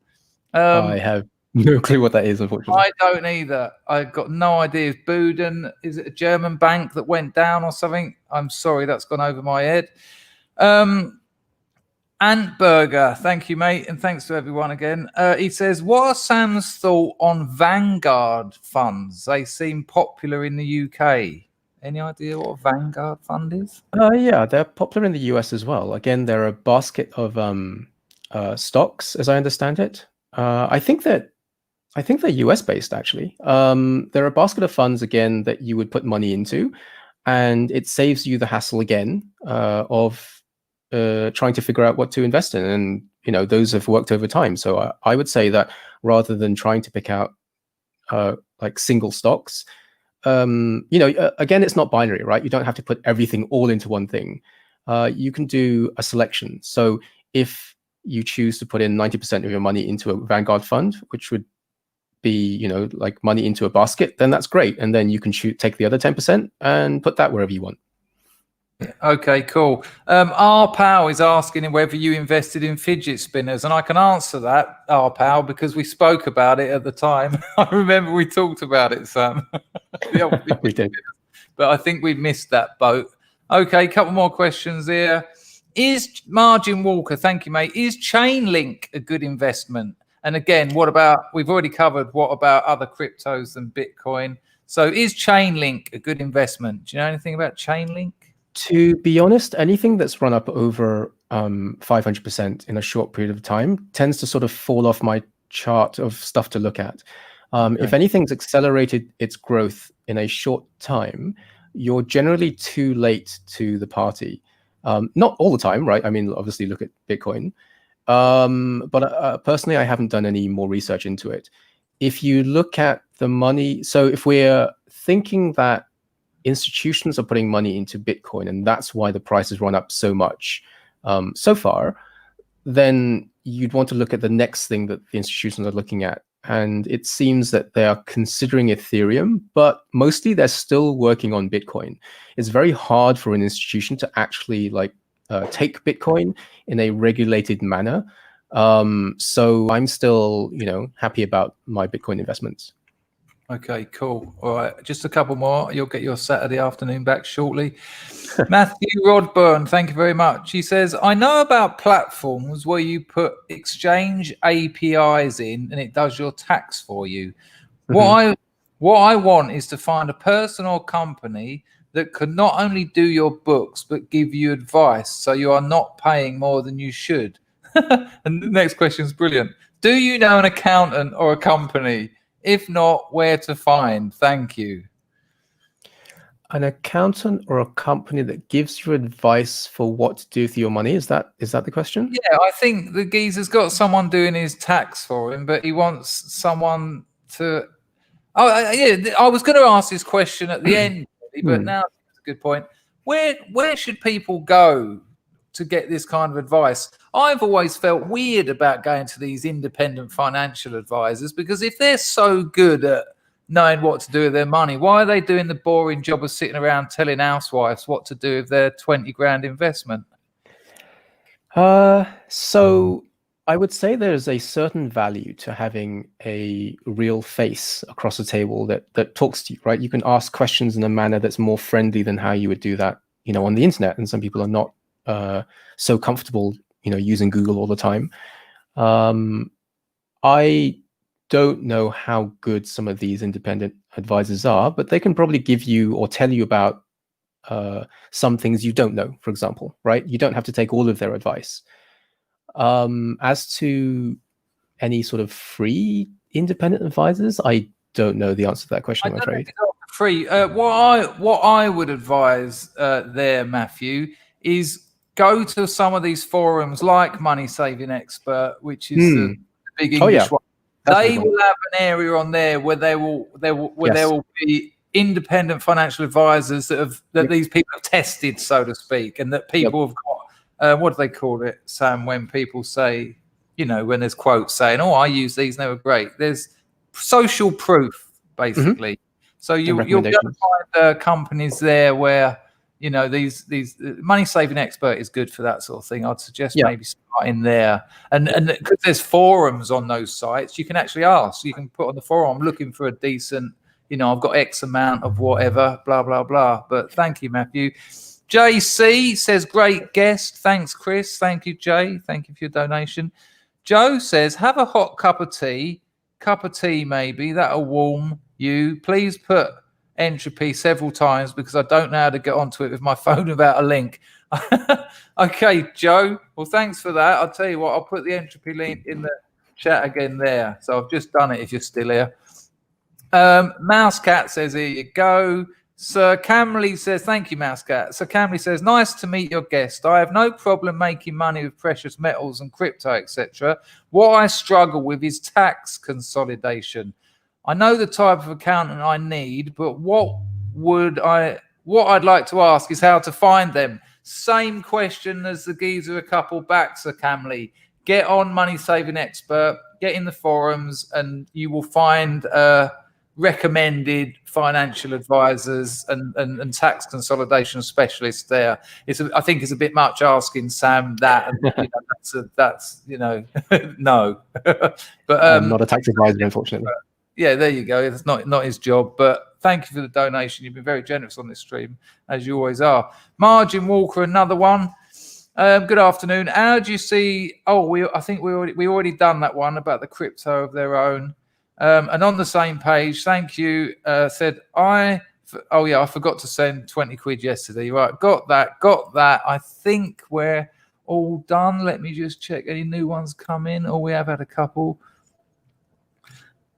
I have no clue what that is, unfortunately. I don't either. I've got no idea. If Boudin, is it a German bank that went down or something? I'm sorry, that's gone over my head. Antburger, thank you, mate, and thanks to everyone again. He says, what are Sam's thought on Vanguard funds? They seem popular in the UK. Any idea what a Vanguard fund is? Yeah, they're popular in the US as well. Again, they're a basket of stocks, as I understand it. I think they're US based, actually. They're a basket of funds, again, that you would put money into, and it saves you the hassle again of trying to figure out what to invest in. And those have worked over time. So I would say that rather than trying to pick out like single stocks, again, it's not binary, right? You don't have to put everything all into one thing. You can do a selection. So if you choose to put in 90% of your money into a Vanguard fund, which would be, like money into a basket, then that's great. And then you can take the other 10% and put that wherever you want. Okay, cool. R Pal is asking whether you invested in fidget spinners, and I can answer that, R Pal, because we spoke about it at the time. I remember we talked about it, Sam. We did, but I think we missed that boat. Okay, couple more questions here. Is Margin Walker? Thank you, mate. Is Chainlink a good investment? And again, what about? We've already covered. What about other cryptos than Bitcoin? So, is Chainlink a good investment? Do you know anything about Chainlink? To be honest, anything that's run up over 500% in a short period of time tends to sort of fall off my chart of stuff to look at. Okay. If anything's accelerated its growth in a short time, you're generally too late to the party. Not all the time, right? I mean, obviously look at Bitcoin. But personally, I haven't done any more research into it. If you look at the money, so if we're thinking that institutions are putting money into Bitcoin, and that's why the price has run up so much so far, then you'd want to look at the next thing that the institutions are looking at. And it seems that they are considering Ethereum, but mostly they're still working on Bitcoin. It's very hard for an institution to actually take Bitcoin in a regulated manner. So I'm still, happy about my Bitcoin investments. Okay, cool. All right, just a couple more. You'll get your Saturday afternoon back shortly. Matthew Rodburn, thank you very much. He says, I know about platforms where you put exchange APIs in and it does your tax for you. Mm-hmm. What I want is to find a person or company that can not only do your books, but give you advice so you are not paying more than you should. And the next question is brilliant. Do you know an accountant or a company? If not, where to find? Thank you. An accountant or a company that gives you advice for what to do with your money? Is that the question? Yeah, I think the geezer's got someone doing his tax for him, but he wants someone to. Oh, yeah. I was going to ask this question at the end, but now it's a good point. Where should people go to get this kind of advice? I've always felt weird about going to these independent financial advisors, because if they're so good at knowing what to do with their money, why are they doing the boring job of sitting around telling housewives what to do with their 20 grand investment? So I would say there's a certain value to having a real face across the table that talks to you, right? You can ask questions in a manner that's more friendly than how you would do that on the internet, and some people are not so comfortable, using Google all the time. I don't know how good some of these independent advisors are, but they can probably give you or tell you about some things you don't know, for example, right? You don't have to take all of their advice. As to any sort of free independent advisors, I don't know the answer to that question, I'm afraid. Free. What I would advise there, Matthew, is go to some of these forums like Money Saving Expert, which is the big English one. They will have an area on there where there will be independent financial advisors that these people have tested, so to speak, and that people have got. What do they call it, Sam? When people say, when there's quotes saying, "Oh, I use these, and they were great." There's social proof, basically. So you'll be able to find companies there where these Money Saving Expert is good for that sort of thing. I'd suggest maybe starting there, and because there's forums on those sites, you can actually ask. You can put on the forum, "I'm looking for a decent, I've got X amount of whatever, blah blah blah." But thank you, Matthew. JC says, "Great guest, thanks, Chris." Thank you, Jay. Thank you for your donation. Joe says, "Have a hot cup of tea maybe, that'll warm you. Please put entropy several times because I don't know how to get onto it with my phone without a link." Okay, Joe. Well, thanks for that. I'll tell you what, I'll put the entropy link in the chat again there. So I've just done it if you're still here. Mousecat says, "Here you go." Sir Camley says, "Thank you, Mousecat." Sir Camley says, "Nice to meet your guest. I have no problem making money with precious metals and crypto, etc. What I struggle with is tax consolidation. I know the type of accountant I need, but what I'd like to ask is how to find them." Same question as the geezer a couple back, Sir Camley. Get on Money Saving Expert, get in the forums, and you will find recommended financial advisors and tax consolidation specialists there. I think it's a bit much asking Sam that. And, that's no. But I'm not a tax advisor, unfortunately. Yeah, there you go. It's not his job. But thank you for the donation. You've been very generous on this stream, as you always are. Margin Walker, another one. Good afternoon. How do you see? I think we already done that one about the crypto of their own. And on the same page, thank you. Said I forgot to send 20 quid yesterday. Right, got that. I think we're all done. Let me just check any new ones come in. We have had a couple.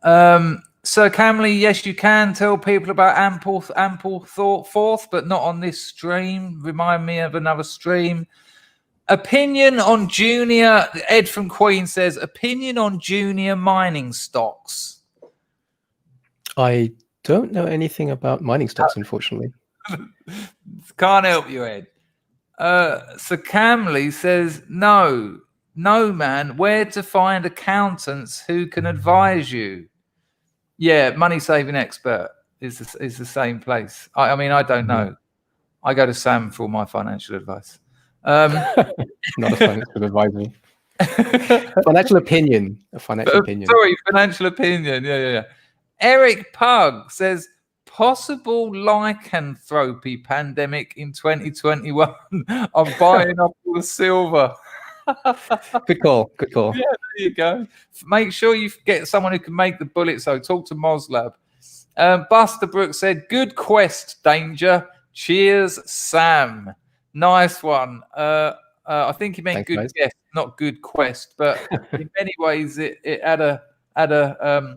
Sir Camley, yes, you can tell people about ample thought forth, but not on this stream. Remind me of another stream. Opinion on junior, Ed from Queen says, opinion on junior mining stocks. I don't know anything about mining stocks, unfortunately. Can't help you, Ed. So Camley says, no, man, where to find accountants who can advise you? Yeah, Money Saving Expert is the same place. I mean, I don't know. I go to Sam for all my financial advice. Not a financial advisor. Financial opinion. A financial opinion. Sorry, financial opinion. Yeah. Eric Pug says, possible lycanthropy pandemic in 2021. I'm buying up all the silver. Good call. Yeah, there you go. Make sure you get someone who can make the bullet. So talk to Moslab. Buster Brooks said, good quest, Danger. Cheers, Sam. Nice one. I think he meant good guess, not good quest, but in many ways it had a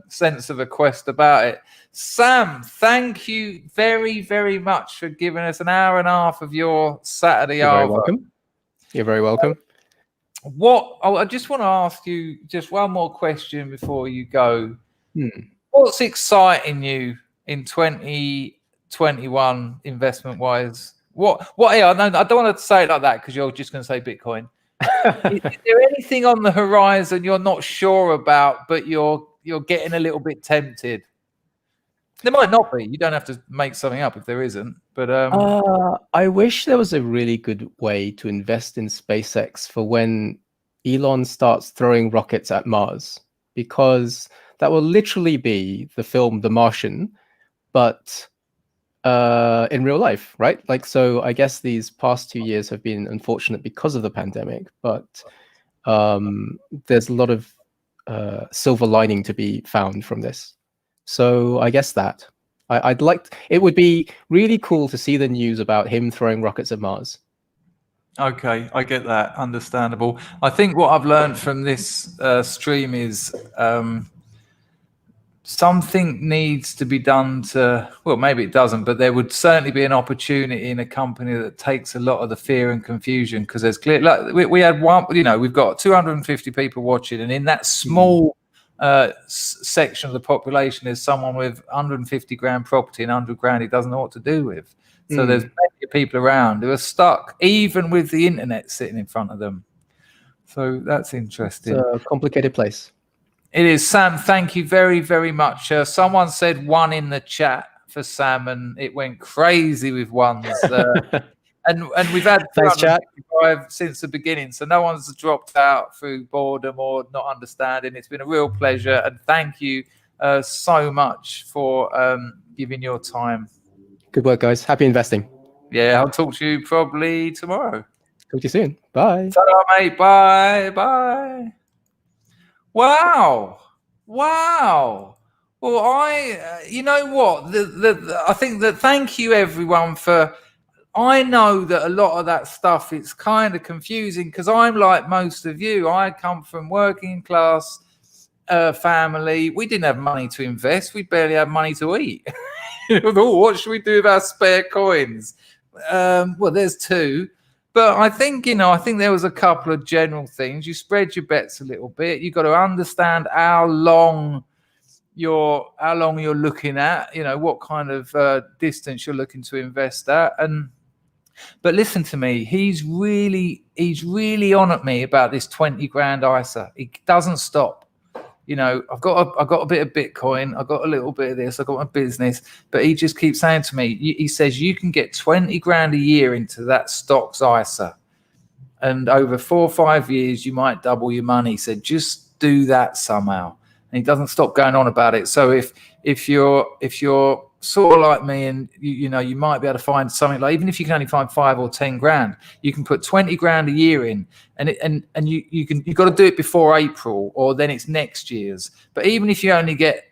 sense of a quest about it. Sam, thank you very, very much for giving us an hour and a half of your Saturday. You're very welcome. You're very welcome. I just want to ask you just one more question before you go. What's exciting you in 2021 investment wise? What? I don't want to say it like that because you're just going to say Bitcoin. Is there anything on the horizon you're not sure about, but you're getting a little bit tempted? There might not be. You don't have to make something up if there isn't. But I wish there was a really good way to invest in SpaceX for when Elon starts throwing rockets at Mars, because that will literally be the film The Martian, but in real life, right? Like, so I guess these past 2 years have been unfortunate because of the pandemic, but there's a lot of silver lining to be found from this. So I guess that I'd like, it would be really cool to see the news about him throwing rockets at Mars. Okay, I get that. Understandable. I think what I've learned from this stream is something needs to be done to, well, maybe it doesn't, but there would certainly be an opportunity in a company that takes a lot of the fear and confusion, because there's clear, like we had one, you know, we've got 250 people watching, and in that small section of the population there's someone with 150 grand property and 100 grand he doesn't know what to do with. So there's plenty of people around who are stuck, even with the internet sitting in front of them. So that's interesting. It's a complicated place. It is. Sam, thank you very, very much. Someone said 1 in the chat for Sam, and it went crazy with ones. And we've had Thanks, chat. since the beginning, so no one's dropped out through boredom or not understanding. It's been a real pleasure, and thank you so much for giving your time. Good work, guys. Happy investing. Yeah, I'll talk to you probably tomorrow. Talk to you soon. Bye. Ta-ra, mate. Bye. Bye. Wow. Well, you know what? I think that thank you everyone for. I know that a lot of that stuff, it's kind of confusing because I'm like most of you. I come from working class family. We didn't have money to invest. We barely had money to eat. Oh, what should we do with our spare coins? Well, there's 2. But I think, I think there was a couple of general things. You spread your bets a little bit. You've got to understand how long you're looking at, what kind of distance you're looking to invest at. But listen to me, he's really on at me about this 20 grand ISA. He doesn't stop. I've got a bit of Bitcoin, I've got a little bit of this, I've got my business, but he just keeps saying to me, he says you can get 20 grand a year into that stocks ISA, and over 4 or 5 years you might double your money. He said just do that somehow, and he doesn't stop going on about it. So if you're sort of like me, and you might be able to find something, like even if you can only find 5 or 10 grand, you can put 20 grand a year in, and you've got to do it before April, or then it's next year's. But even if you only get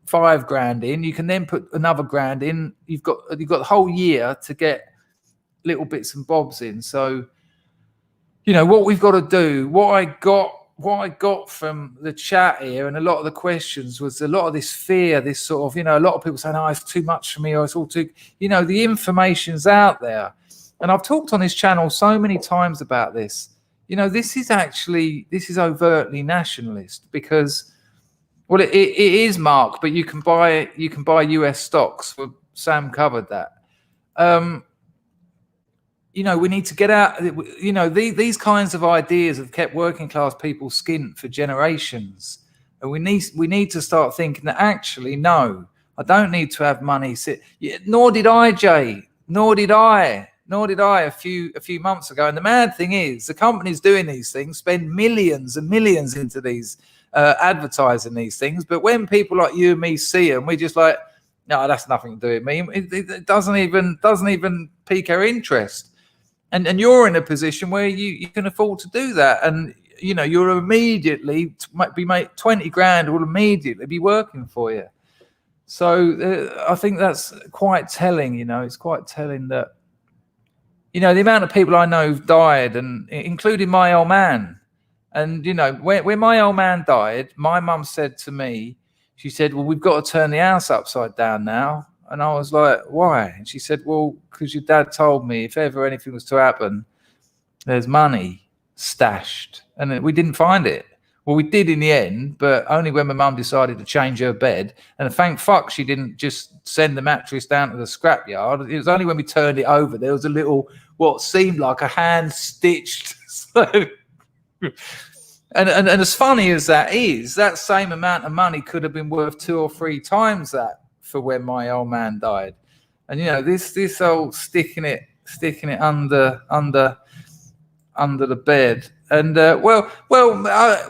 5 grand in, you can then put another grand in. You've got the whole year to get little bits and bobs in. So what we've got to do, what I got from the chat here and a lot of the questions was a lot of this fear, this sort of, a lot of people saying, oh, it's too much for me, or it's all too, the information's out there. And I've talked on this channel so many times about this. This is overtly nationalist, because, well, it is, Mark, but you can buy US stocks. Well, Sam covered that. We need to get out. These kinds of ideas have kept working class people skint for generations, and we need to start thinking that actually, no, I don't need to have money. Nor did I, Jay. Nor did I a few months ago. And the mad thing is, the companies doing these things spend millions and millions into these advertising these things. But when people like you and me see them, we're just like, no, that's nothing to do with me. It doesn't even pique our interest. And you're in a position where you can afford to do that, and you'll immediately be 20 grand will immediately be working for you. So I think that's quite telling. It's quite telling that the amount of people I know who've died, and including my old man. And when my old man died, my mum said to me, she said, well, we've got to turn the house upside down now. And I was like, why? And she said, well, because your dad told me if ever anything was to happen, there's money stashed. And we didn't find it. Well, we did in the end, but only when my mum decided to change her bed. And thank fuck she didn't just send the mattress down to the scrapyard. It was only when we turned it over, there was a little, what seemed like a hand-stitched. And as funny as that is, that same amount of money could have been worth 2 or 3 times that for when my old man died. And this whole sticking it under the bed. And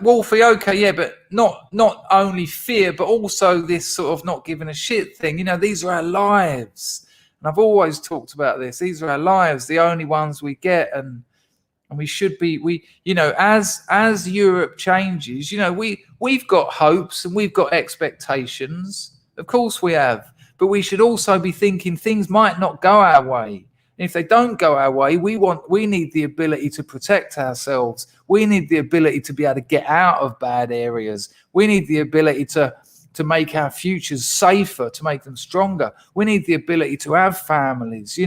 Wolfie, okay, yeah, but not only fear, but also this sort of not giving a shit thing. These are our lives, And I've always talked about this. These are our lives, the only ones we get, and we should be, as Europe changes, we've got hopes and we've got expectations. Of course we have, but we should also be thinking things might not go our way. And if they don't go our way, we need the ability to protect ourselves. We need the ability to be able to get out of bad areas. We need the ability to make our futures safer, to make them stronger. We need the ability to have families,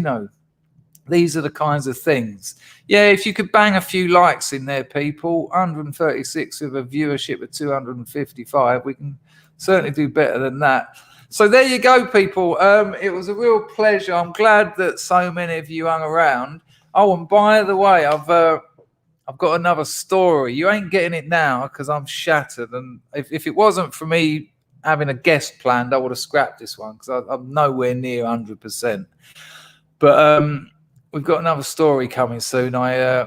These are the kinds of things. Yeah, if you could bang a few likes in there, people, 136 with a viewership of 255, we can certainly do better than that. So there you go, people. It was a real pleasure. I'm glad that so many of you hung around. Oh, and by the way, I've got another story. You ain't getting it now because I'm shattered. And if it wasn't for me having a guest planned, I would have scrapped this one because I'm nowhere near 100%. But we've got another story coming soon. I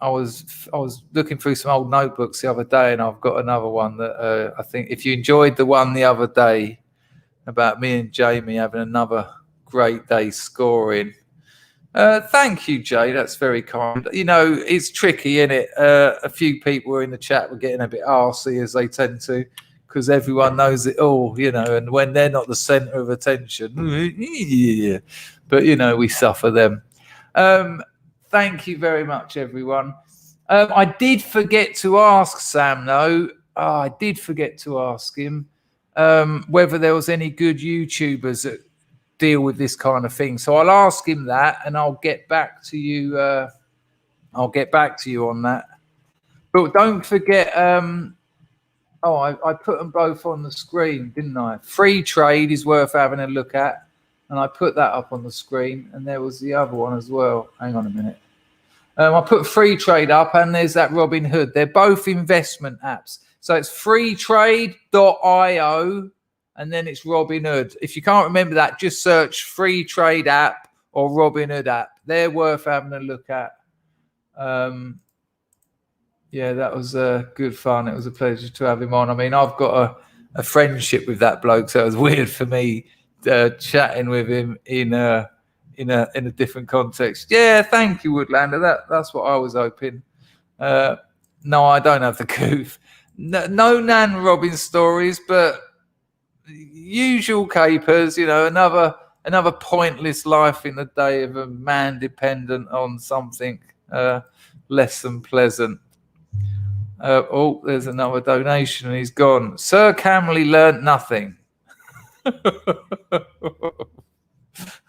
was looking through some old notebooks the other day, and I've got another one that I think if you enjoyed the one the other day about me and Jamie having another great day scoring. Thank you, Jay. That's very kind. It's tricky, isn't it? A few people in the chat were getting a bit arsey, as they tend to, because everyone knows it all, and when they're not the center of attention, yeah. But, we suffer them. Thank you very much, everyone. I did forget to ask Sam, though. I did forget to ask him whether there was any good YouTubers that deal with this kind of thing. So I'll ask him that, and I'll get back to you. I'll get back to you on that. But don't forget. I put them both on the screen, didn't I? Free trade is worth having a look at, and I put that up on the screen. And there was the other one as well. Hang on a minute. I put free trade up, and there's that Robinhood. They're both investment apps. So it's freetrade.io, and then it's Robinhood. If you can't remember that, just search free trade app or Robinhood app. They're worth having a look at. Yeah, that was good fun. It was a pleasure to have him on. I mean, I've got a friendship with that bloke, so it was weird for me chatting with him in a different context. Yeah, thank you, Woodlander. That's what I was hoping. No, I don't have the goof. No Nan Robin stories, but usual capers. Another pointless life in the day of a man dependent on something less than pleasant. There's another donation, and he's gone. Sir Camley learnt nothing.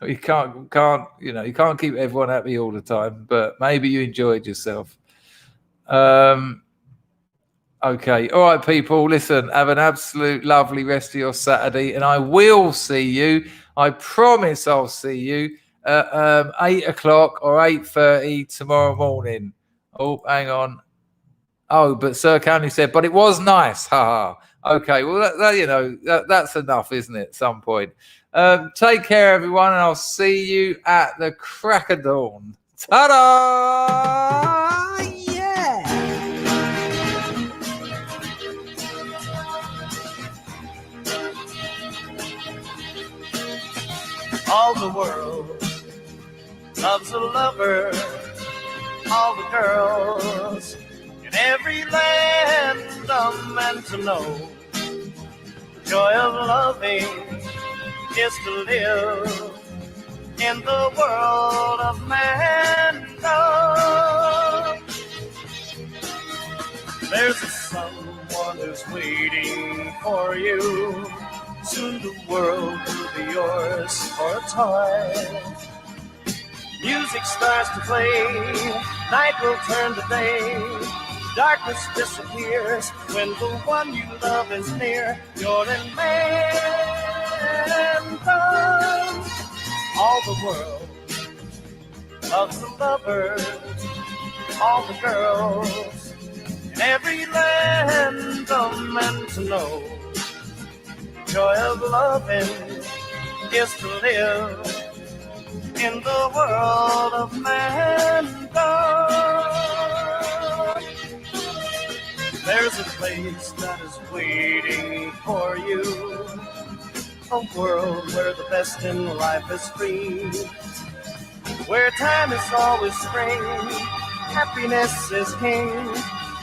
You can't keep everyone happy all the time, but maybe you enjoyed yourself. Okay, all right, people. Listen, have an absolute lovely rest of your Saturday, and I will see you. I promise I'll see you at 8 o'clock or 8:30 tomorrow morning. Oh, hang on. Oh, but Sir County said, but it was nice. Ha ha. Okay, well, that's enough, isn't it? At some point. Take care, everyone, and I'll see you at the crack of dawn. Ta-da! Yeah! All the world loves a lover. All the girls in every land are meant to know. The joy of loving is to live in the world of mankind. There's someone who's waiting for you. Soon the world will be yours for a time. Music starts to play, night will turn to day. Darkness disappears when the one you love is near. You're in mankind. All the world loves the lovers, all the girls in every land are meant to know. Joy of loving is to live in the world of mankind. There's a place that is waiting for you. A world where the best in life is free, where time is always spring, happiness is king.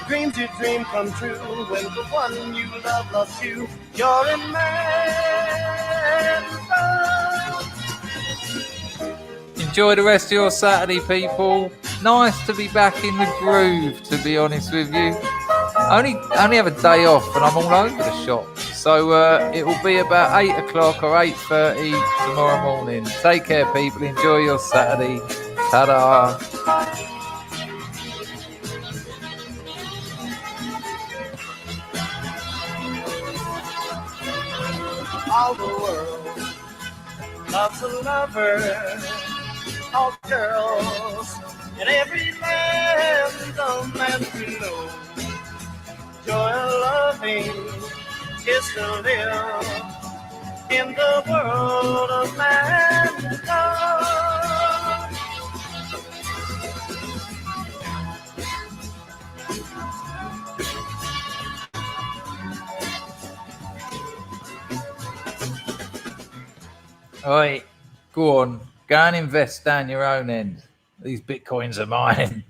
Dreams you dream come true when the one you love loves you. You're in man. Enjoy the rest of your Saturday, people. Nice to be back in the groove, to be honest with you. I only have a day off and I'm all over the shop. So it will be about 8 o'clock or 8:30 tomorrow morning. Take care, people. Enjoy your Saturday. Ta-da. All the world loves a lover. All girls in every land, a man to know. Joy of loving is to live in the world of mankind. All right, go on. Go and invest down your own end. These bitcoins are mine.